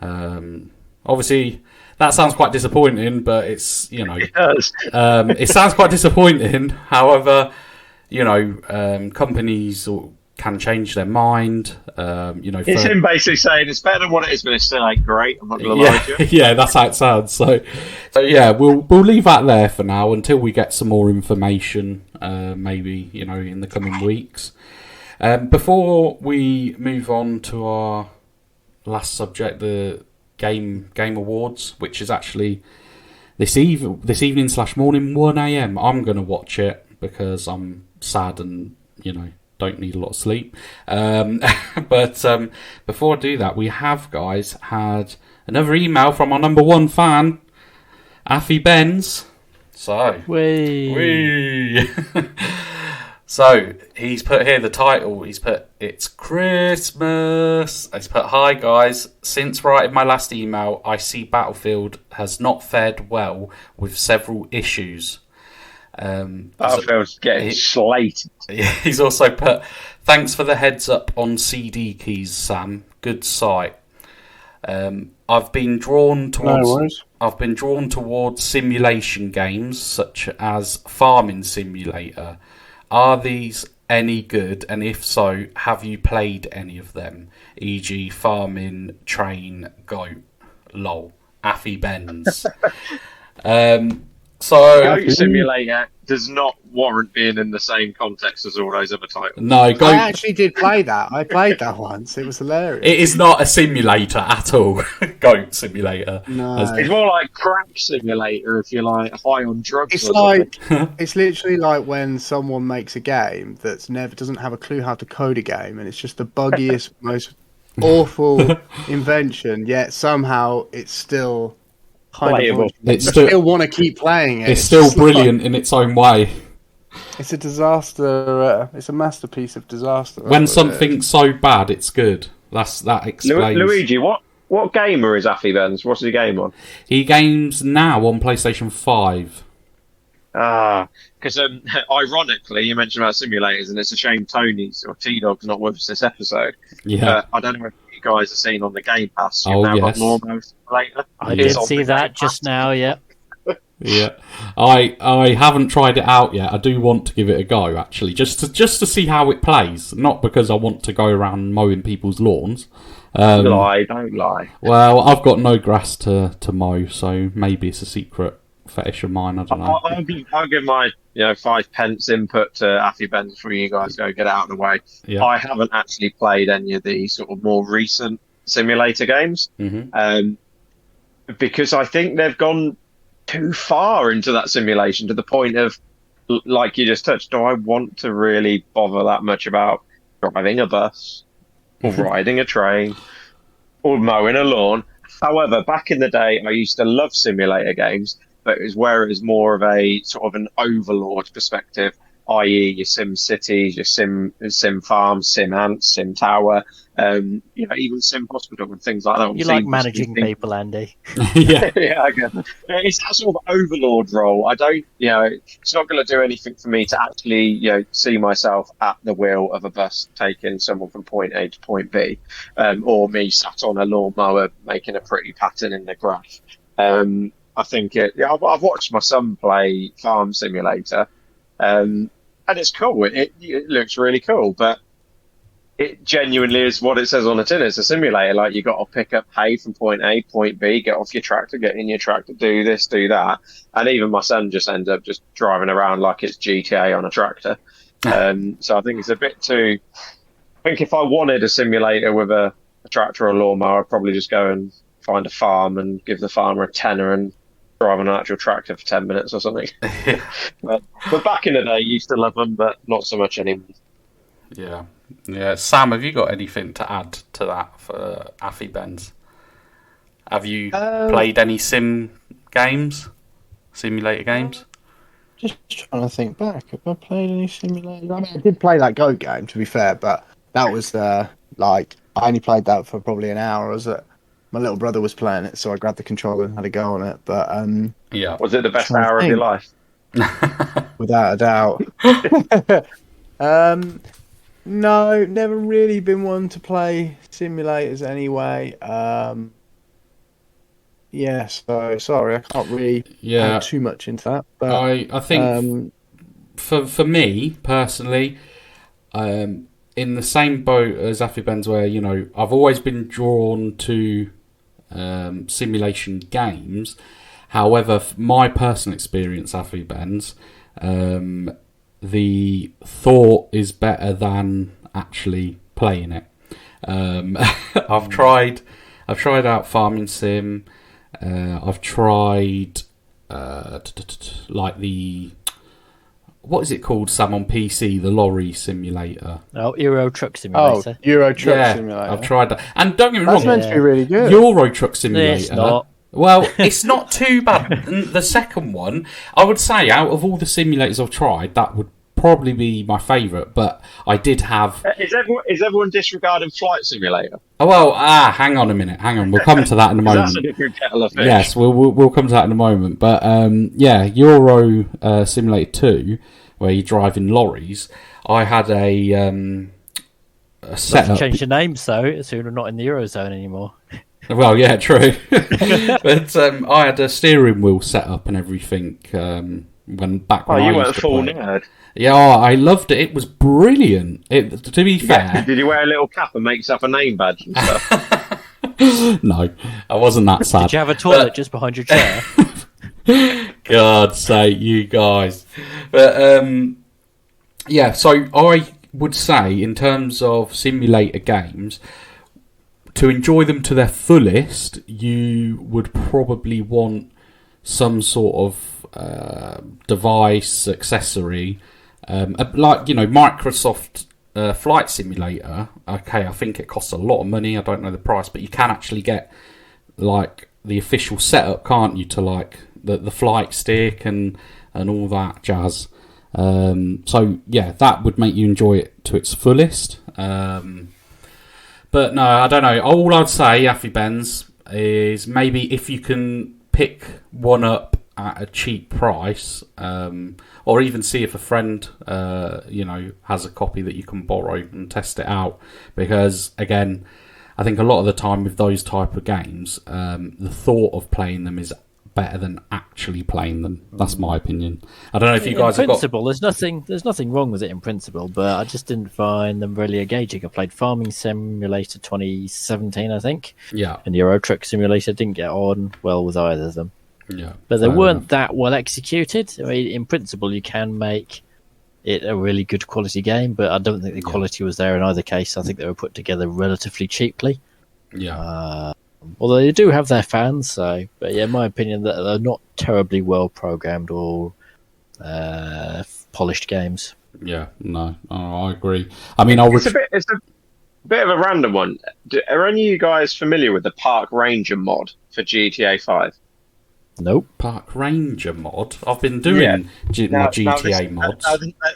Obviously, that sounds quite disappointing, but it's, It does. It sounds quite disappointing. However, companies can change their mind. It's him basically saying it's better than what it is, but it still ain't great. I'm not going to lie to you. Yeah, that's how it sounds. So yeah, we'll leave that there for now until we get some more information. Maybe in the coming weeks. Before we move on to our last subject, the Game Awards, which is actually this evening / morning 1 a.m. I'm going to watch it because I'm sad and don't need a lot of sleep. But before I do that, we have guys had another email from our number one fan, Affy Benz. So wee. So, he's put here the title, he's put, it's Christmas. He's put, hi guys, since writing my last email, I see Battlefield has not fared well with several issues. Battlefield's getting slated. He's also put, thanks for the heads up on CD keys, Sam. Good sight. I've been drawn towards simulation games such as Farming Simulator. Are these any good? And if so, have you played any of them? E.g. Farming, Train, Goat, LOL, Affy Benz. Goat Simulator does not warrant being in the same context as all those other titles. No, I actually did play that. I played that once. It was hilarious. It is not a simulator at all. Goat Simulator. No. It's more like Crack Simulator if you're like high on drugs. It's like it's literally like when someone makes a game that's doesn't have a clue how to code a game, and it's just the buggiest, most awful invention. Yet somehow it's still playable. You still want to keep playing it. It's still brilliant in its own way. It's a disaster. It's a masterpiece of disaster. When something's so bad, it's good. That explains. Luigi, what gamer is Affy Benz? What's his game on? He games now on PlayStation 5. Because ironically, you mentioned about simulators, and it's a shame Tony's or T-Dog's not with us this episode. Yeah. I don't know if you guys have seen on the Game Pass. You've now got Normo Simulator. I did see that just now, yeah. Yeah, I haven't tried it out yet. I do want to give it a go, actually, just to see how it plays. Not because I want to go around mowing people's lawns. Don't lie. Well, I've got no grass to mow, so maybe it's a secret fetish of mine. I don't know. I'll give my 5 pence input to Affy Benz before you guys go get out of the way. Yeah. I haven't actually played any of the sort of more recent simulator games, because I think they've gone too far into that simulation to the point of, like you just touched, do I want to really bother that much about driving a bus, or riding a train, or mowing a lawn. However, back in the day, I used to love simulator games, but it was where it was more of a sort of an overlord perspective, i.e., your Sim Cities, your Sim Farms, Sim Ants, Sim Tower, even Sim Hospital and things like that. You like managing people, Andy. Yeah. Yeah, I guess. It's that sort of overlord role. I don't, it's not going to do anything for me to actually, see myself at the wheel of a bus taking someone from point A to point B, or me sat on a lawnmower making a pretty pattern in the grass. I think I've watched my son play Farm Simulator, and it's cool. It looks really cool, but it genuinely is what it says on the tin. It's a simulator. Like, you got to pick up hay from point A, point B, get off your tractor, get in your tractor, do this, do that. And even my son just ends up just driving around like it's GTA on a tractor. So I think it's a bit too... I think if I wanted a simulator with a tractor or a lawnmower, I'd probably just go and find a farm and give the farmer a tenner and drive on an actual tractor for 10 minutes or something. but back in the day, I used to love them, but not so much anymore. Yeah. Yeah, Sam, have you got anything to add to that for Affy Benz? Have you played any simulator games? Just trying to think back. Have I played any simulator? I mean, I did play that Go game, to be fair, but that was I only played that for probably an hour. My little brother was playing it, so I grabbed the controller and had a go on it. But yeah, was it the best hour of your life? Without a doubt. No, never really been one to play simulators anyway. So sorry, I can't really add too much into that. But I think for me personally, in the same boat as Affy Benz, where I've always been drawn to simulation games. However, my personal experience, Affy Benz, the thought is better than actually playing it. I've tried out Farming Sim. I've tried like the, what is it called, Sam, on PC, the lorry simulator. Oh, Euro Truck Simulator. Oh, Euro Truck Simulator. I've tried that, and don't get me wrong, that's meant to be really good. Euro Truck Simulator. It's not. Well, it's not too bad. The second one, I would say, out of all the simulators I've tried, that would probably be my favourite. But I did have... Is everyone disregarding Flight Simulator? Oh, well, hang on a minute. Hang on. We'll come to that in a moment. That's a different kettle of fish. Yes, we'll come to that in a moment. But, Euro Simulator 2, where you're driving lorries, I had a setup... Change the name, so we're not in the Eurozone anymore. Well, yeah, true. But I had a steering wheel set up and everything when I you went used to full play. nerd. Yeah, I loved it. It was brilliant. To be fair... Did you wear a little cap and make yourself a name badge and stuff? No, I wasn't that sad. Did you have a toilet just behind your chair? God's sake, you guys. But, so I would say, in terms of simulator games... To enjoy them to their fullest, you would probably want some sort of device, accessory, like, Microsoft Flight Simulator. Okay, I think it costs a lot of money. I don't know the price, but you can actually get like the official setup, can't you, to like the flight stick and all that jazz. So yeah, that would make you enjoy it to its fullest. But no, I don't know. All I'd say, Affy Benz, is maybe if you can pick one up at a cheap price, or even see if a friend, has a copy that you can borrow and test it out. Because, again, I think a lot of the time with those type of games, the thought of playing them is better than actually playing them. That's my opinion. I don't know if you guys have got... In principle, there's nothing wrong with it in principle, but I just didn't find them really engaging. I played Farming Simulator 2017, I think. Yeah. And Euro Truck Simulator didn't get on well with either of them. Yeah. But they weren't that well executed. I mean, in principle, you can make it a really good quality game, but I don't think the quality was there in either case. I think they were put together relatively cheaply. Yeah. Although they do have their fans, but yeah, in my opinion, that they're not terribly well programmed or polished games. Yeah, no, I agree. I mean, I'll... It's a bit of a random one. Are any of you guys familiar with the Park Ranger mod for GTA 5? Nope. Park Ranger mod? I've been doing my GTA mods.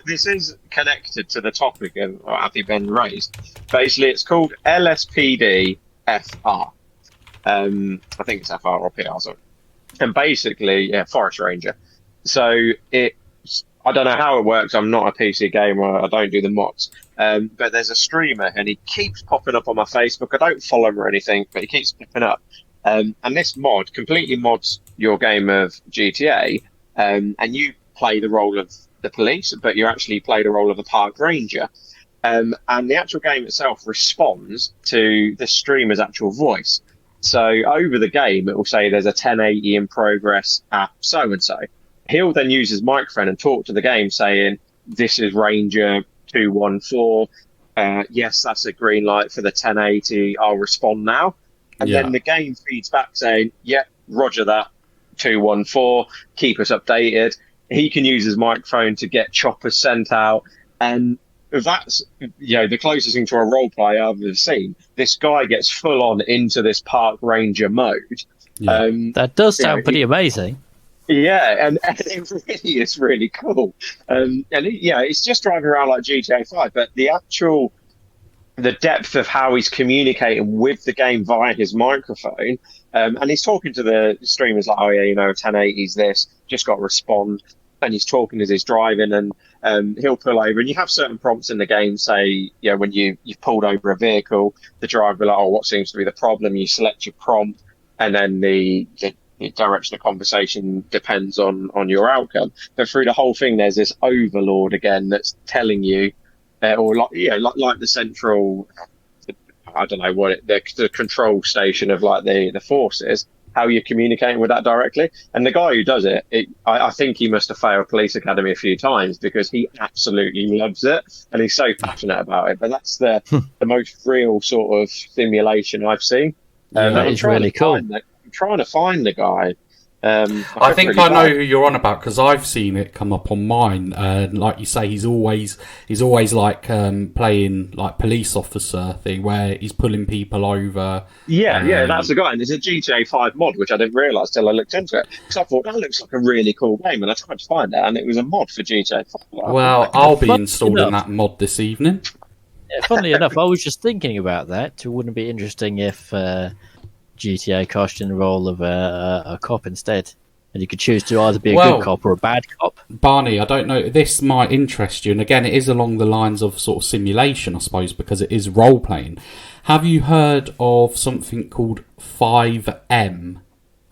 This is connected to the topic of having been raised. Basically, it's called LSPD FR. I think it's FR or PR. Sorry. And basically, Forest Ranger. So I don't know how it works. I'm not a PC gamer. I don't do the mods. But there's a streamer, and he keeps popping up on my Facebook. I don't follow him or anything, but he keeps popping up. And this mod completely mods your game of GTA, and you play the role of the police, but you actually play the role of the park ranger. And the actual game itself responds to the streamer's actual voice. So over the game, it will say there's a 1080 in progress at so-and-so. He'll then use his microphone and talk to the game saying, this is Ranger 214. Yes, that's a green light for the 1080. I'll respond now. And then the game feeds back saying, roger that, 214. Keep us updated. He can use his microphone to get choppers sent out. And that's the closest thing to a role play I've ever seen. This guy gets full on into this park ranger mode. Yeah. That does sound pretty amazing. Yeah, and it really is really cool. It's just driving around like GTA 5, but the depth of how he's communicating with the game via his microphone, and he's talking to the streamers like, 1080's this, just got to respond, and he's talking as he's driving, and he'll pull over, and you have certain prompts in the game, say, when you've pulled over a vehicle, the driver will be like, what seems to be the problem? You select your prompt, and then the direction of conversation depends on your outcome. But through the whole thing, there's this overlord again that's telling you, like the central, I don't know what the control station of like the forces, how you're communicating with that directly. And the guy who does it, I think he must have failed police academy a few times because he absolutely loves it and he's so passionate about it. But that's the most real sort of simulation I've seen. That is really cool. I'm trying to find the guy. I think I know who you're on about because I've seen it come up on mine. Like you say, he's always like playing like police officer thing where he's pulling people over. Yeah, that's the guy. And there's a GTA 5 mod which I didn't realise till I looked into it because I thought that looks like a really cool game, and I tried to find it, and it was a mod for GTA 5. Well, I'll be installing that mod this evening. Yeah, funnily enough, I was just thinking about that. It wouldn't be interesting if GTA cast in the role of a cop instead, and you could choose to either be a good cop or a bad cop. Barney, I don't know, this might interest you, and again, it is along the lines of sort of simulation, I suppose, because it is role-playing. Have you heard of something called 5M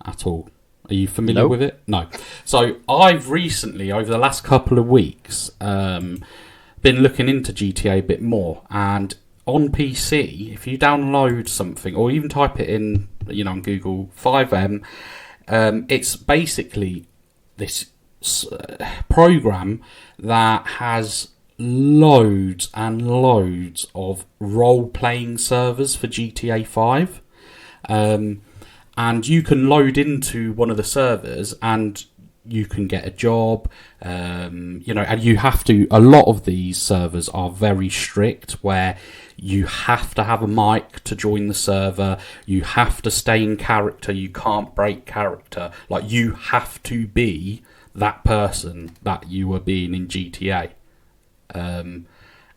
at all? Are you familiar with it? No. So I've recently, over the last couple of weeks, been looking into GTA a bit more, and on PC, if you download something or even type it in, on Google, 5M, it's basically this program that has loads and loads of role-playing servers for GTA 5. And you can load into one of the servers and you can get a job, and you have to, a lot of these servers are very strict where you have to have a mic to join the server, you have to stay in character, you can't break character, like you have to be that person that you were being in GTA. And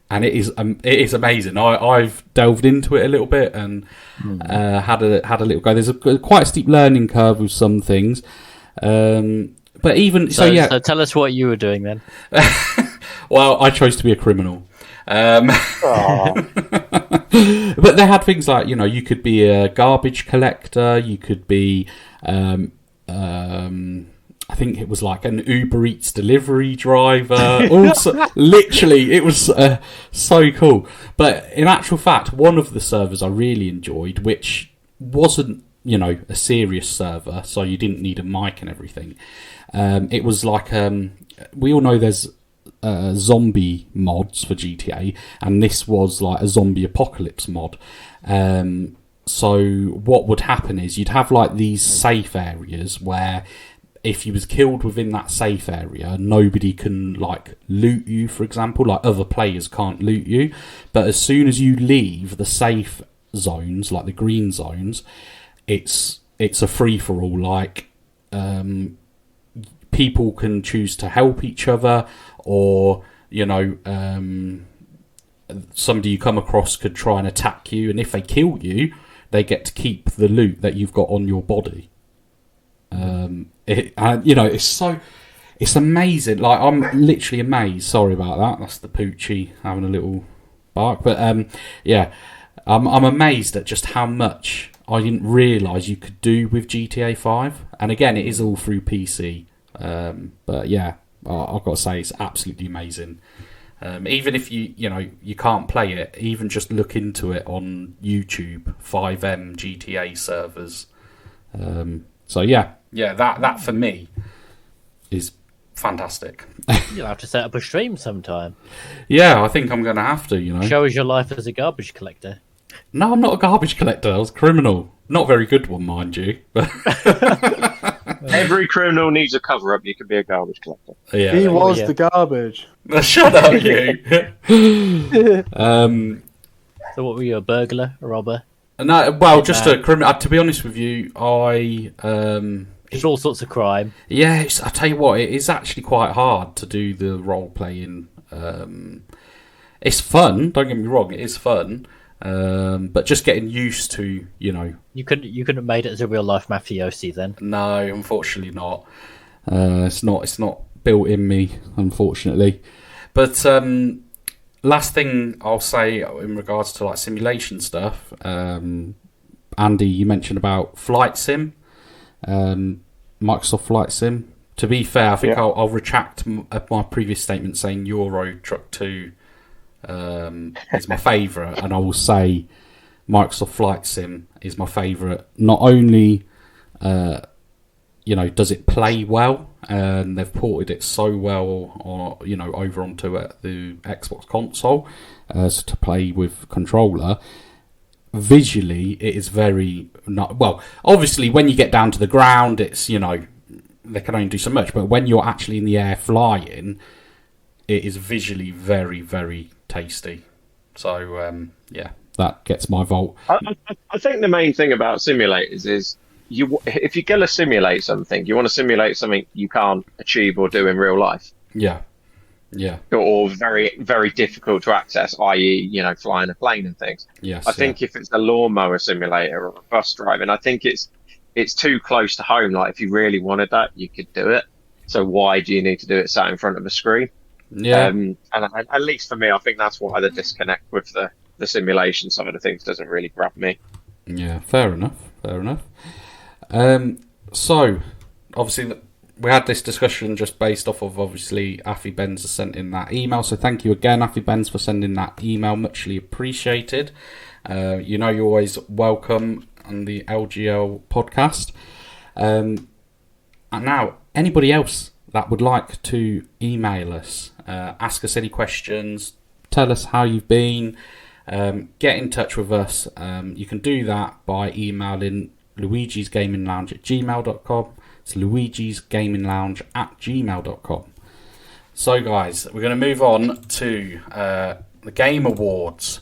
it is amazing. I've delved into it a little bit and had a little go. There's quite a steep learning curve with some things. But even so tell us what you were doing then. Well, I chose to be a criminal. But they had things like, you could be a garbage collector, you could be I think it was like an Uber Eats delivery driver. Also, literally, it was so cool. But in actual fact, one of the servers I really enjoyed, which wasn't, a serious server, so you didn't need a mic and everything. It was like, we all know there's zombie mods for GTA, and this was like a zombie apocalypse mod. So what would happen is you'd have like these safe areas where if you was killed within that safe area, nobody can like loot you, for example. Like other players can't loot you. But as soon as you leave the safe zones, like the green zones, it's a free for all. Like people can choose to help each other, or somebody you come across could try and attack you, and if they kill you, they get to keep the loot that you've got on your body. It's amazing. Like, I'm literally amazed. Sorry about that. That's the Poochie having a little bark. But I'm amazed at just how much I didn't realise you could do with GTA 5. And again, it is all through PC. But yeah, I've got to say, it's absolutely amazing. Even if you can't play it, even just look into it on YouTube, 5M GTA servers. So yeah, that for me is fantastic. You'll have to set up a stream sometime. Yeah, I think I'm going to have to. Show us your life as a garbage collector. No, I'm not a garbage collector. I was a criminal. Not a very good one, mind you. Every criminal needs a cover-up. You can be a garbage collector. Yeah, he was the garbage. Shut up, you. So what were you, a burglar, a robber? No, well, just a criminal. To be honest with you, It's all sorts of crime. Yeah, I tell you what, it is actually quite hard to do the role playing. It's fun. Don't get me wrong, it is fun. But just getting used to, You couldn't have made it as a real life mafiosi then. No, unfortunately not. It's not built in me, unfortunately. But last thing I'll say in regards to like simulation stuff, Andy, you mentioned about Flight Sim, Microsoft Flight Sim. To be fair, I think I'll retract my previous statement saying Euro Truck 2 is my favourite, and I will say Microsoft Flight Sim is my favourite. Not only does it play well, and they've ported it so well over onto the Xbox console, so to play with controller. Visually, it is very obviously when you get down to the ground, it's they can only do so much, but when you're actually in the air flying, it is visually very, very tasty. So that gets my vote. I think the main thing about simulators is if you're going to simulate something, you want to simulate something you can't achieve or do in real life. Yeah. Or very, very difficult to access, i.e., flying a plane and things. Yes. I think if it's a lawnmower simulator or a bus driving, I think it's too close to home. Like, if you really wanted that, you could do it. So why do you need to do it sat in front of a screen? Yeah. And at least for me, I think that's why the disconnect with the simulation side of things doesn't really grab me. Yeah, fair enough. So, obviously, we had this discussion just based off of, obviously, Affy Benz has sent in that email. So thank you again, Affy Benz, for sending that email. Muchly appreciated. You're always welcome on the LGL podcast. And now, anybody else that would like to email us, ask us any questions, tell us how you've been, get in touch with us. You can do that by emailing luigisgaminglounge@gmail.com. It's luigisgaminglounge@gmail.com. So, guys, we're going to move on to the Game Awards.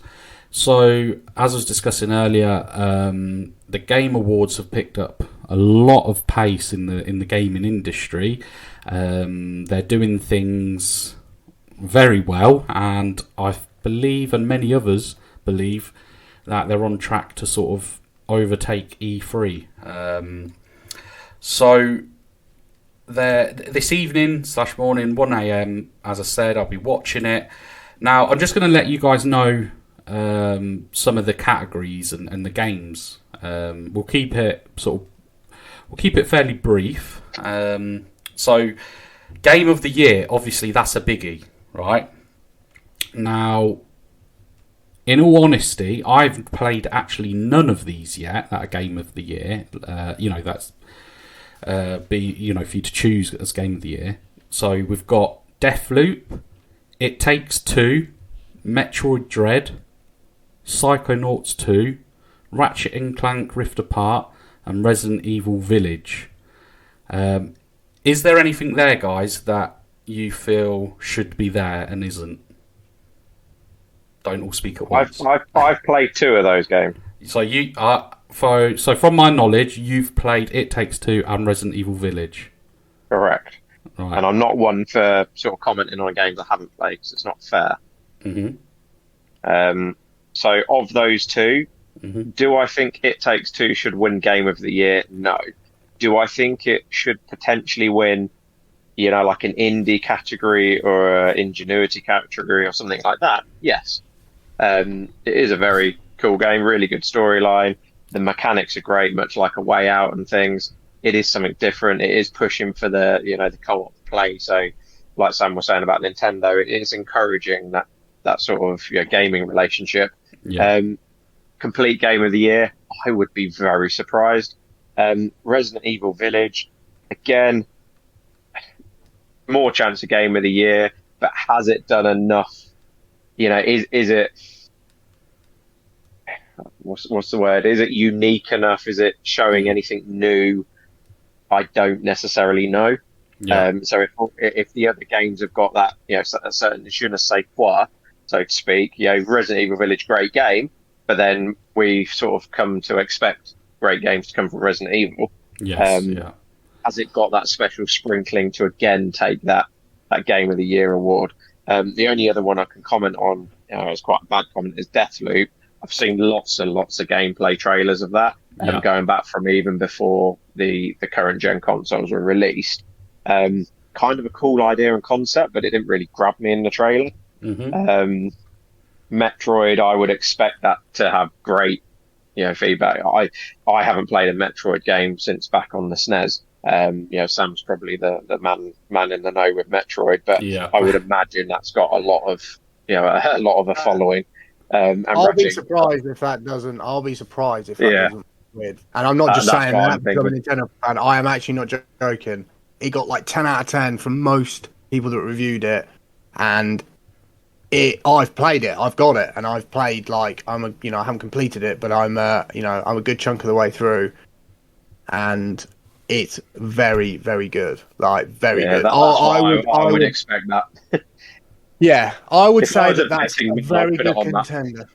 So, as I was discussing earlier, the Game Awards have picked up a lot of pace in the gaming industry. They're doing things very well, and I believe, and many others believe, that they're on track to sort of overtake E3. So this evening / morning, 1 a.m, as I said, I'll be watching it. Now, I'm just going to let you guys know some of the categories and the games. We'll keep it fairly brief. So, Game of the Year, obviously, that's a biggie, right? Now, in all honesty, I've played actually none of these yet that are Game of the Year. That's for you to choose as Game of the Year. So we've got Deathloop, It Takes Two, Metroid Dread, Psychonauts 2, Ratchet and Clank Rift Apart, and Resident Evil Village. Is there anything there, guys, that you feel should be there and isn't? Don't all speak at once. I've played 2 of those games. So you so from my knowledge, you've played It Takes Two and Resident Evil Village. Correct. Right. And I'm not one for sort of commenting on games I haven't played because it's not fair. So of those 2, do I think It Takes Two should win Game of the Year? No. Do I think it should potentially win, like an indie category or an ingenuity category or something like that? Yes. It is a very cool game, really good storyline. The mechanics are great, much like A Way Out and things. It is something different. It is pushing for the co-op play. So, like Sam was saying about Nintendo, it is encouraging that sort of gaming relationship. Yeah. Complete Game of the Year, I would be very surprised. Resident Evil Village, again, more chance of Game of the Year, but has it done enough? Is it what's the word? Is it unique enough? Is it showing anything new? I don't necessarily know. Yeah. So if the other games have got that, a certain je ne sais quoi, so to speak, Resident Evil Village, great game, but then we sort of come to expect great games to come from Resident Evil. Yes. Has it got that special sprinkling to again take that Game of the Year award? The only other one I can comment on, it's quite a bad comment, is Deathloop. I've seen lots and lots of gameplay trailers of that, going back from even before the current gen consoles were released. Kind of a cool idea and concept, but it didn't really grab me in the trailer. Metroid, I would expect that to have great feedback. I haven't played a Metroid game since back on the SNES. Sam's probably the man in the know with Metroid, but I would imagine that's got a lot of a following. And I'll be surprised if that doesn't. Doesn't weird. And I'm not just saying that because I'm a Nintendo fan. I am actually not joking. It got like 10 out of 10 from most people that reviewed it, and I've played it. I've got it, and I've played I haven't completed it, but I'm I'm a good chunk of the way through, and it's very, very good. Very good. I would expect that. Yeah, I would say that's a very good contender.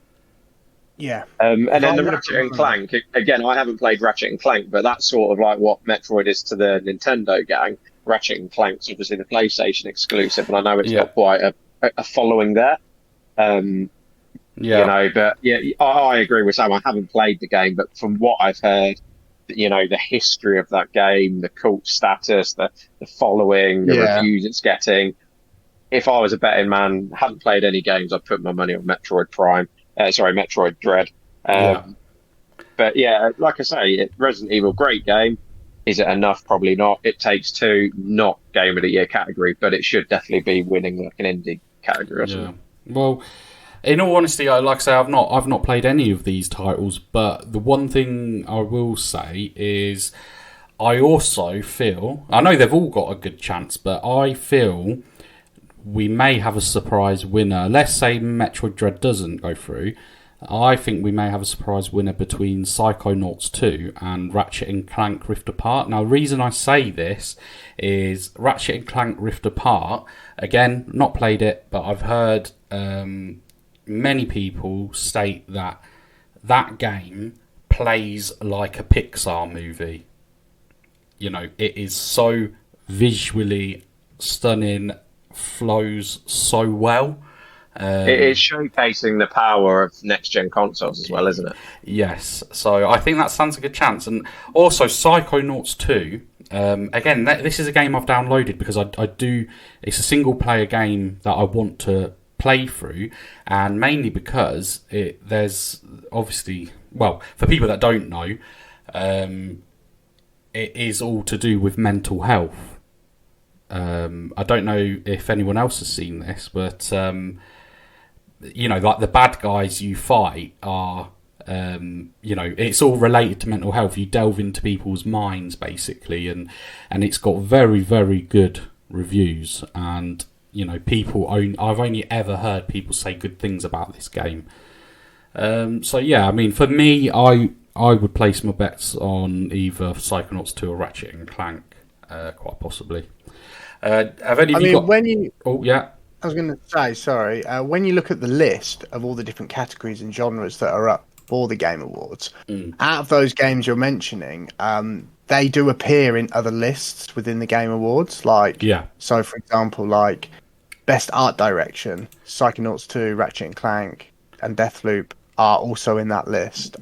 Yeah. And then the Ratchet and Clank, again, I haven't played Ratchet and Clank, but that's sort of like what Metroid is to the Nintendo gang. Ratchet and Clank's obviously the PlayStation exclusive, and I know it's got quite a following there. But I agree with Sam. I haven't played the game, but from what I've heard, the history of that game, the cult status, the following, the reviews it's getting. If I was a betting man, hadn't played any games, I'd put my money on Metroid Metroid Dread. But like I say, Resident Evil, great game. Is it enough? Probably not. It Takes Two, not Game of the Year category, but it should definitely be winning like an indie category or something. Well, in all honesty, like I say, I've not played any of these titles, but the one thing I will say is I also feel, I know they've all got a good chance, but I feel we may have a surprise winner. Let's say Metroid Dread doesn't go through. I think we may have a surprise winner between Psychonauts 2 and Ratchet and Clank Rift Apart. Now, the reason I say this is Ratchet and Clank Rift Apart, again, not played it, but I've heard many people state that game plays like a Pixar movie. It is so visually stunning, flows so well. It is showcasing the power of next-gen consoles as well, isn't it? Yes, so I think that stands a good chance. And also, Psychonauts 2, again, this is a game I've downloaded because I do... It's a single-player game that I want to play through, and mainly because there's obviously... Well, for people that don't know, it is all to do with mental health. I don't know if anyone else has seen this, but... like the bad guys you fight are, it's all related to mental health. You delve into people's minds, basically, and it's got very, very good reviews. And, I've only ever heard people say good things about this game. For me, I would place my bets on either Psychonauts 2 or Ratchet and Clank. quite possibly. Have any of you got? when you, Oh yeah. I was going to say, sorry, when you look at the list of all the different categories and genres that are up for the Game Awards, out of those games you're mentioning, they do appear in other lists within the Game Awards. So for example, like Best Art Direction, Psychonauts 2, Ratchet and Clank, and Deathloop are also in that list.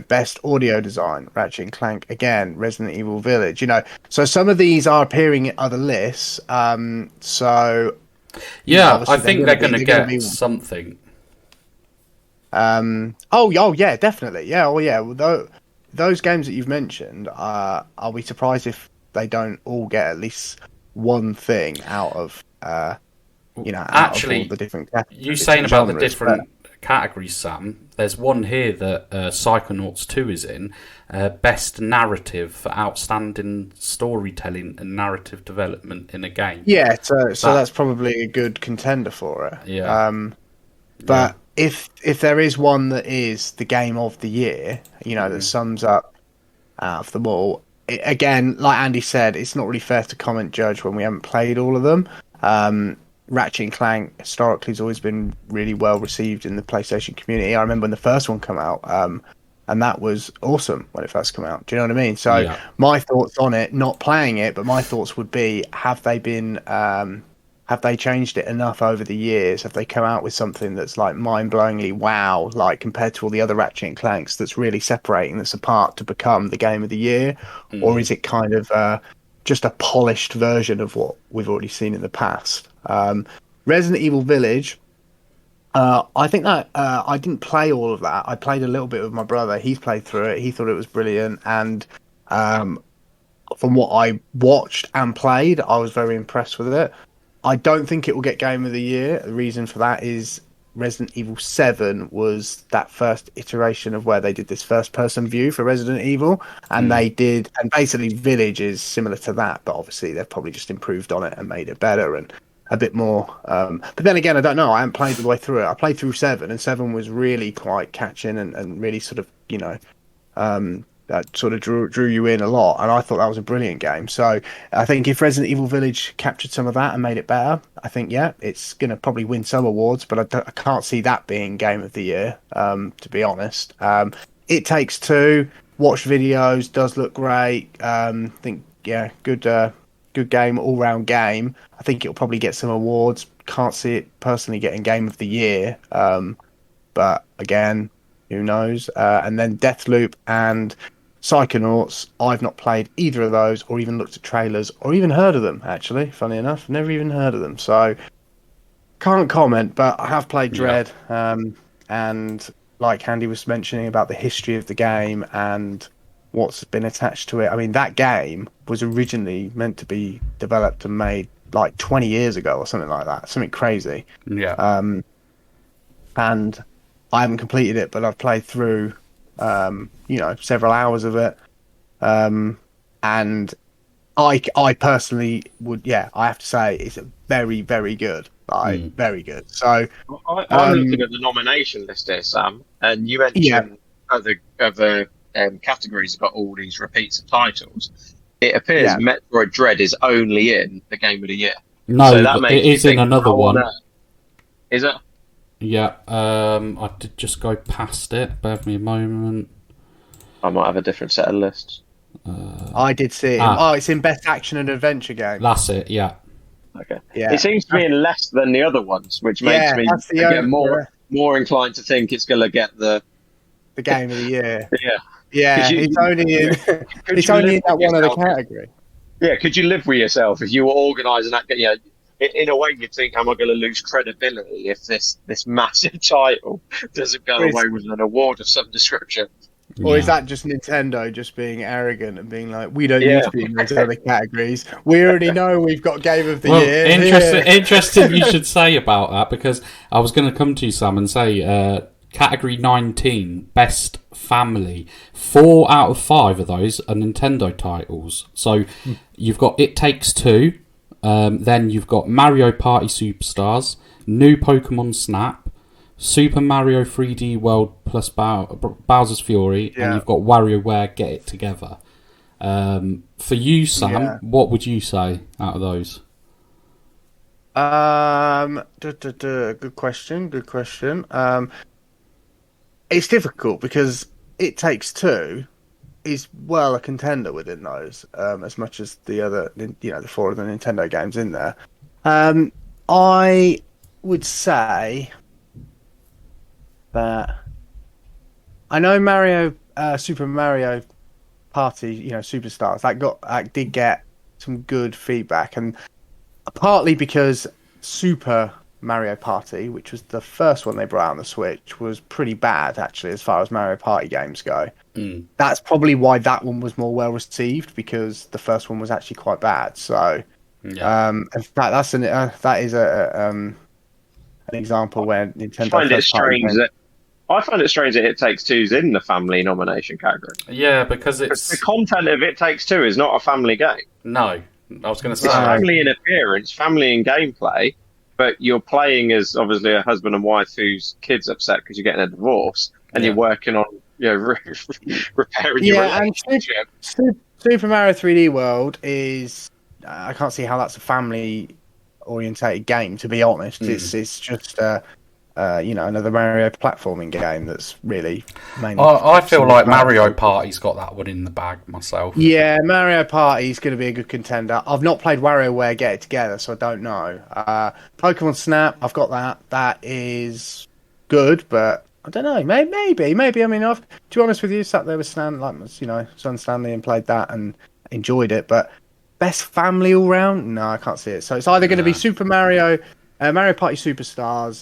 Best audio design, Ratchet and Clank again, Resident Evil Village. So some of these are appearing in other lists. I think they're going to get something. Yeah, definitely. Yeah, Well, those games that you've mentioned, I'll be surprised if they don't all get at least one thing out of Actually, of all the different categories. You saying about the different categories, Sam? There's one here that Psychonauts 2 is in. Best narrative for outstanding storytelling and narrative development in a game. Yeah, so that's probably a good contender for it. Yeah. But if there is one that is the game of the year, that sums up out of them all, again, like Andy said, it's not really fair to judge when we haven't played all of them. Ratchet and Clank historically has always been really well received in the PlayStation community. I remember when the first one came out, and that was awesome when it first came out. Do you know what I mean? So my thoughts on it, not playing it, but my thoughts would be: have they changed it enough over the years? Have they come out with something that's like mind-blowingly wow, like compared to all the other Ratchet and Clanks, that's really separating this apart to become the game of the year, or is it kind of just a polished version of what we've already seen in the past? Resident Evil Village, I think that I didn't play all of that. I played a little bit with my brother. He's played through it. He thought it was brilliant, and from what I watched and played, I was very impressed with it. I don't think it will get Game of the Year. The reason for that is Resident Evil 7 was that first iteration of where they did this first-person view for Resident Evil, and and basically Village is similar to that, but obviously they've probably just improved on it and made it better and a bit more. But then again, I don't know. I haven't played all the way through it. I played through 7, and 7 was really quite catching and really sort of, that sort of drew you in a lot, and I thought that was a brilliant game. So I think if Resident Evil Village captured some of that and made it better, I think it's going to probably win some awards, but I can't see that being Game of the Year, to be honest. It Takes Two, watched videos, does look great. Good game, all round game. I think it'll probably get some awards. Can't see it personally getting Game of the Year, but again, who knows? And then Deathloop and Psychonauts, I've not played either of those or even looked at trailers or even heard of them, actually, funny enough. Never even heard of them. So, can't comment, but I have played Dread. And like Andy was mentioning about the history of the game and what's been attached to it. I mean, that game was originally meant to be developed and made like 20 years ago or something like that. Something crazy. Yeah. And I haven't completed it, but I've played through, several hours of it. And I personally would, I have to say it's very, very good. Very good. So I'm looking at the nomination list here, Sam, and you mentioned other categories have got all these repeats of titles. It appears Metroid Dread is only in the Game of the Year. No, so that it is in another one. Is it? Yeah, I did just go past it. Bear with me a moment. I might have a different set of lists. I did see it. It's in Best Action and Adventure Game. That's it, yeah. Okay. Yeah. It seems to be in less than the other ones, which makes me again, more inclined to think it's going to get the Game of the Year. Yeah, it's only in that one other category. Yeah, could you live with yourself if you were organising that? In a way, you'd think, am I going to lose credibility if this massive title doesn't go away with an award of some description? Or is that just Nintendo just being arrogant and being like, we don't need to be in those other categories. We already know we've got Game of the Year. Interesting you should say about that, because I was going to come to you, Sam, and say category 19, Best Family. 4 out of 5 of those are Nintendo titles. So you've got It Takes Two. Then you've got Mario Party Superstars, New Pokemon Snap, Super Mario 3D World plus Bowser's Fury, and you've got WarioWare Get It Together. For you, Sam, Yeah. what would you say out of those? Good question. Good question. It's difficult because It Takes Two is a contender within those, as much as the other, the four of the Nintendo games in there. I would say that I know Super Mario Party, Superstars, that did get some good feedback, and partly because Super Mario Party, which was the first one they brought out on the Switch, was pretty bad actually as far as Mario Party games go. That's probably why that one was more well received, because the first one was actually quite bad. So, in fact, that is an example where Nintendo I find it strange that It Takes Two's in the family nomination category. Yeah, because the content of It Takes Two is not a family game. No, I was going to say it's family in appearance, family in gameplay, but you're playing as obviously a husband and wife whose kid's upset because you're getting a divorce, and you're working on repairing your relationship. And Super Mario 3D World is I can't see how that's a family orientated game, to be honest. It's just another Mario platforming game that's really mainly. I feel like Mario Party's got that one in the bag myself. Yeah, Mario Party is going to be a good contender. I've not played WarioWare Get It Together, so I don't know. Pokemon Snap, I've got that. That is good, but I don't know. Maybe. I mean, to be honest with you, sat there with Son Stanley, and played that and enjoyed it. But best family all round? No, I can't see it. So it's either going to be Super Mario. Mario Party Superstars,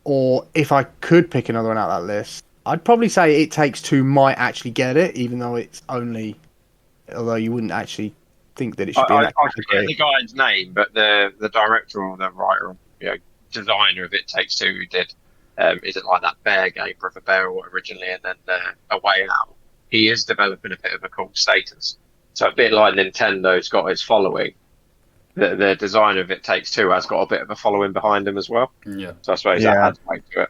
or if I could pick another one out of that list, I'd probably say It Takes Two might actually get it, even though although you wouldn't actually think that it should be. I forget the guy's name, but the director or the writer, designer of It Takes Two, who did is it like that bear game, Brother Bear originally, and then A Way Out. He is developing a bit of a cult status, so a bit like Nintendo's got its following. The designer of It Takes Two has got a bit of a following behind him as well. Yeah. So I suppose that adds weight to it.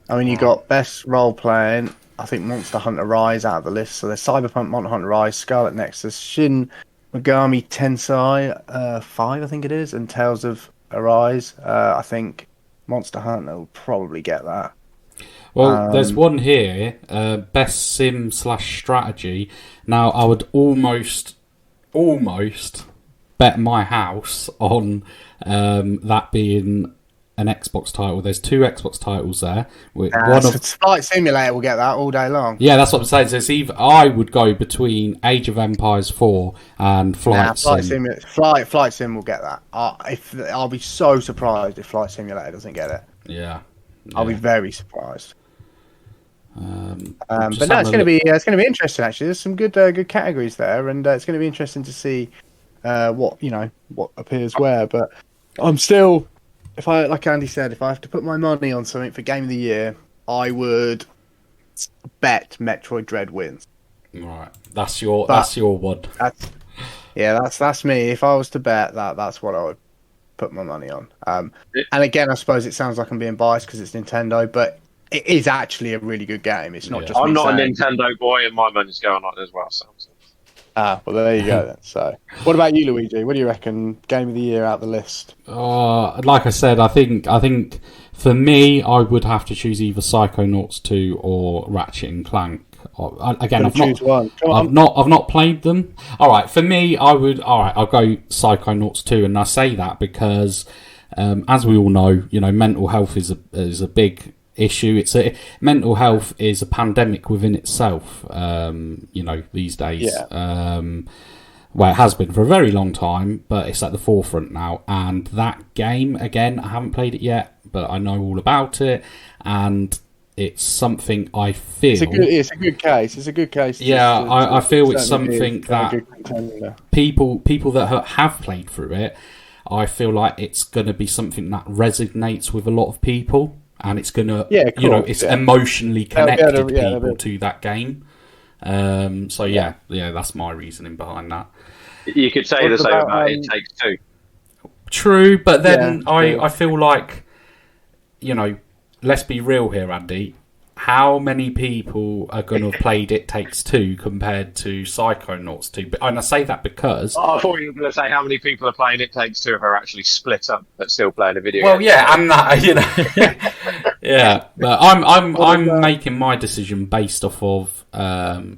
I mean, you got best role playing. I think Monster Hunter Rise out of the list. So there's Cyberpunk, Monster Hunter Rise, Scarlet Nexus, Shin Megami Tensei 5, I think it is, and Tales of Arise. I think Monster Hunter will probably get that. Well, there's one here, best sim/strategy. Now, I would almost bet my house on that being an Xbox title. There's two Xbox titles there. Flight Simulator will get that all day long. Yeah, that's what I'm saying. So I would go between Age of Empires 4 and Flight Sim. Flight Sim will get that. I'll be so surprised if Flight Simulator doesn't get it. Yeah. I'll be very surprised. But no, it's going to be interesting. Actually, there's some good categories there, and it's going to be interesting to see what appears where. But I'm still, like Andy said, if I have to put my money on something for Game of the Year, I would bet Metroid Dread wins. Right, that's your one. That's me. If I was to bet that's what I would put my money on. And again, I suppose it sounds like I'm being biased because it's Nintendo, but it is actually a really good game. It's not just. I'm not a Nintendo boy, and my money's going on as well. So. Well, there you go then. So, what about you, Luigi? What do you reckon? Game of the Year out the list? Like I said, I think for me, I would have to choose either Psychonauts 2 or Ratchet and Clank. Again, I've not played them. All right, for me, I'll go Psychonauts 2, and I say that because, as we all know, mental health is a big issue. Mental health is a pandemic within itself. These days. Yeah. Well, it has been for a very long time, but it's at the forefront now. And that game, again, I haven't played it yet, but I know all about it, and it's something I feel. It's a good case. It's a good case. Yeah, I feel it's something that people that have played through it, I feel like it's going to be something that resonates with a lot of people. And it's gonna, it's emotionally connected people to that game. That's my reasoning behind that. You could say the same about It Takes Two. True, but then I feel like, let's be real here, Andy. how many people are going to have played It Takes Two compared to Psychonauts 2? And I say that because... Oh, I thought you were going to say how many people are playing It Takes Two if are actually split up but still playing a video Well, game. yeah, and that, you know... yeah, but I'm making my decision based off of,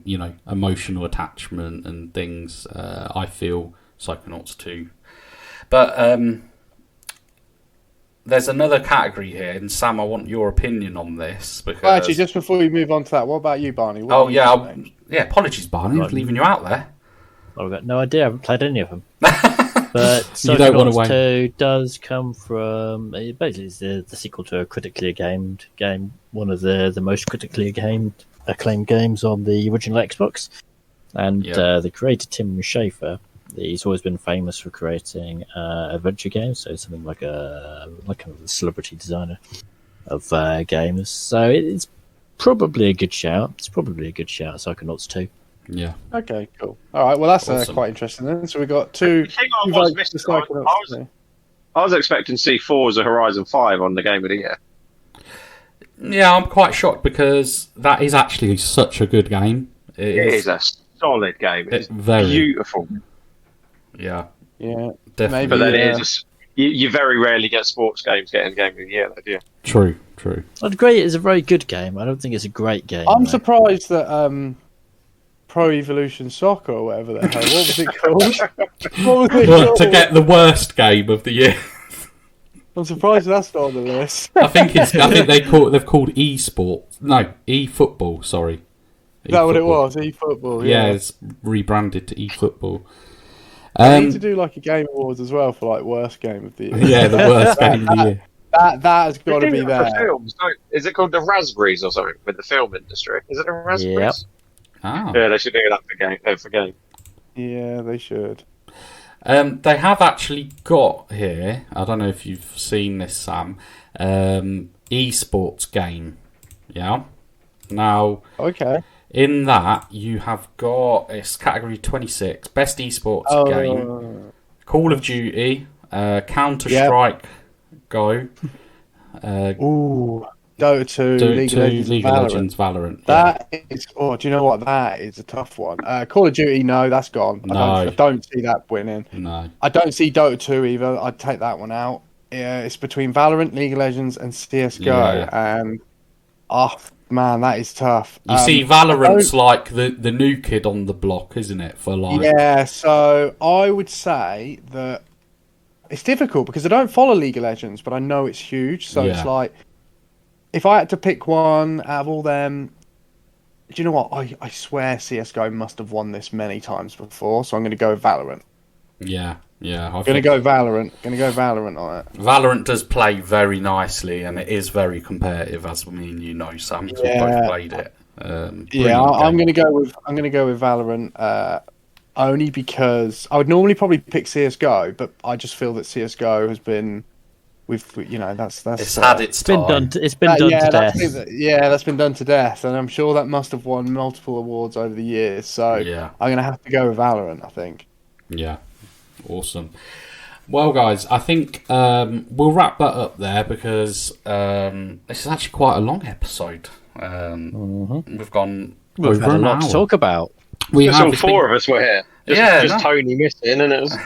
you know, emotional attachment and things. I feel Psychonauts 2. But... there's another category here, and Sam, I want your opinion on this because. Well, actually, just before we move on to that, what about you, Barney? What Oh are you yeah, saying? yeah. Apologies, Barney, for leaving you out there. I've got no idea. I haven't played any of them. But You don't want to Psychonauts wait. 2 does come from... It basically is the sequel to a critically acclaimed game, one of the most critically acclaimed games on the original Xbox. And the creator, Tim Schafer, he's always been famous for creating adventure games, so something like a celebrity designer of games. So it's probably a good shout. Psychonauts 2. Yeah. Okay, cool. All right, well, that's Awesome. quite interesting then. So we got two. The thing I two was votes missing, for Psychonauts. I was expecting to see Forza Horizon 5 on the Game of the Year. Yeah, I'm quite shocked because that is actually such a good game. It is a solid game. It's very beautiful. Yeah, Yeah, definitely. But then Yeah. it is you very rarely get sports games getting Game of the Year, though, do you? True. I'd agree it's a very good game. I don't think it's a great game. I'm though. surprised that Pro Evolution Soccer or whatever the hell. What was it called? What was it But called? to get the worst game of the year, I'm surprised that's not on the list. I think they've called eSport. No, eFootball. Sorry. Is that what it eFootball. was? eFootball. Yeah, Yeah. it's rebranded to eFootball. They need to do like a game awards as well for like worst game of the year. Yeah, the worst game of the year. That has got to They be do that for there. films, don't- Is it called the Raspberries or something with the film industry? Is it the Raspberries? Yep. Ah. Yeah, they should do that for game. Yeah, they should. They have actually got here, I don't know if you've seen this, Sam, esports game. Yeah. Now, Okay. in that, you have got, it's category 26, best esports game, Call of Duty, Counter-Strike Go, Ooh, Dota 2, League of Legends, League of Valorant. Legends, Valorant. Yeah. That is. Oh, do you know what? That is a tough one. Call of Duty, no, that's gone. No. I don't see that winning. No. I don't see Dota 2 either. I'd take that one out. Yeah, it's between Valorant, League of Legends, and CS:GO. Yeah. And oh man, that is tough. You see, Valorant's like the new kid on the block, isn't it? For like, Yeah, so I would say that it's difficult because I don't follow League of Legends, but I know it's huge. So it's Yeah. like, if I had to pick one out of all them, do you know what? I swear CS:GO must have won this many times before, so I'm going to go with Valorant. yeah. I'm going to go Valorant. Going to go Valorant on it. Valorant does play very nicely, and it is very competitive, as me and you know, Sam. 'Cause we've both played it. Yeah, I'm brilliant going to go with Valorant. Only because I would normally probably pick CS:GO, but I just feel that CS:GO has been, that's It's had its It's been time. done. It's been done to death. that's been done to death, and I'm sure that must have won multiple awards over the years. So Yeah. I'm going to have to go with Valorant, I think. Yeah, awesome. Well, guys, I think we'll wrap that up there because this is actually quite a long episode. We've gone We've over had a an lot to hour. talk about. We Just have. all It's four of us were here. Just no. Tony missing, and it was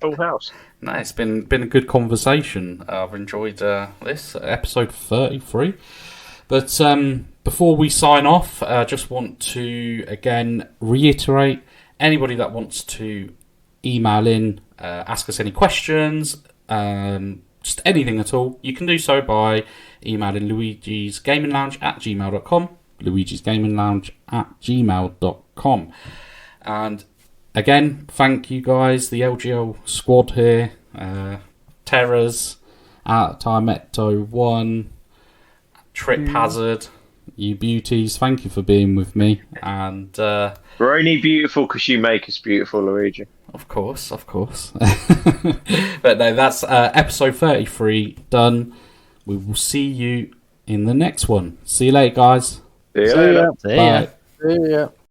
full house. No, it's been a good conversation. I've enjoyed this episode 33. But before we sign off, I just want to again reiterate: anybody that wants to email in, ask us any questions, just anything at all, you can do so by emailing luigisgaminglounge@gmail.com, luigisgaminglounge@gmail.com. And again, thank you guys, the LGL squad here, Terrors, Timetto1, Trip Hazard, you beauties, thank you for being with me. And We're only beautiful because you make us beautiful, Luigi. Of course. But no, that's episode 33 done. We will see you in the next one. See you later, guys. See you later. See ya. Bye. Yeah.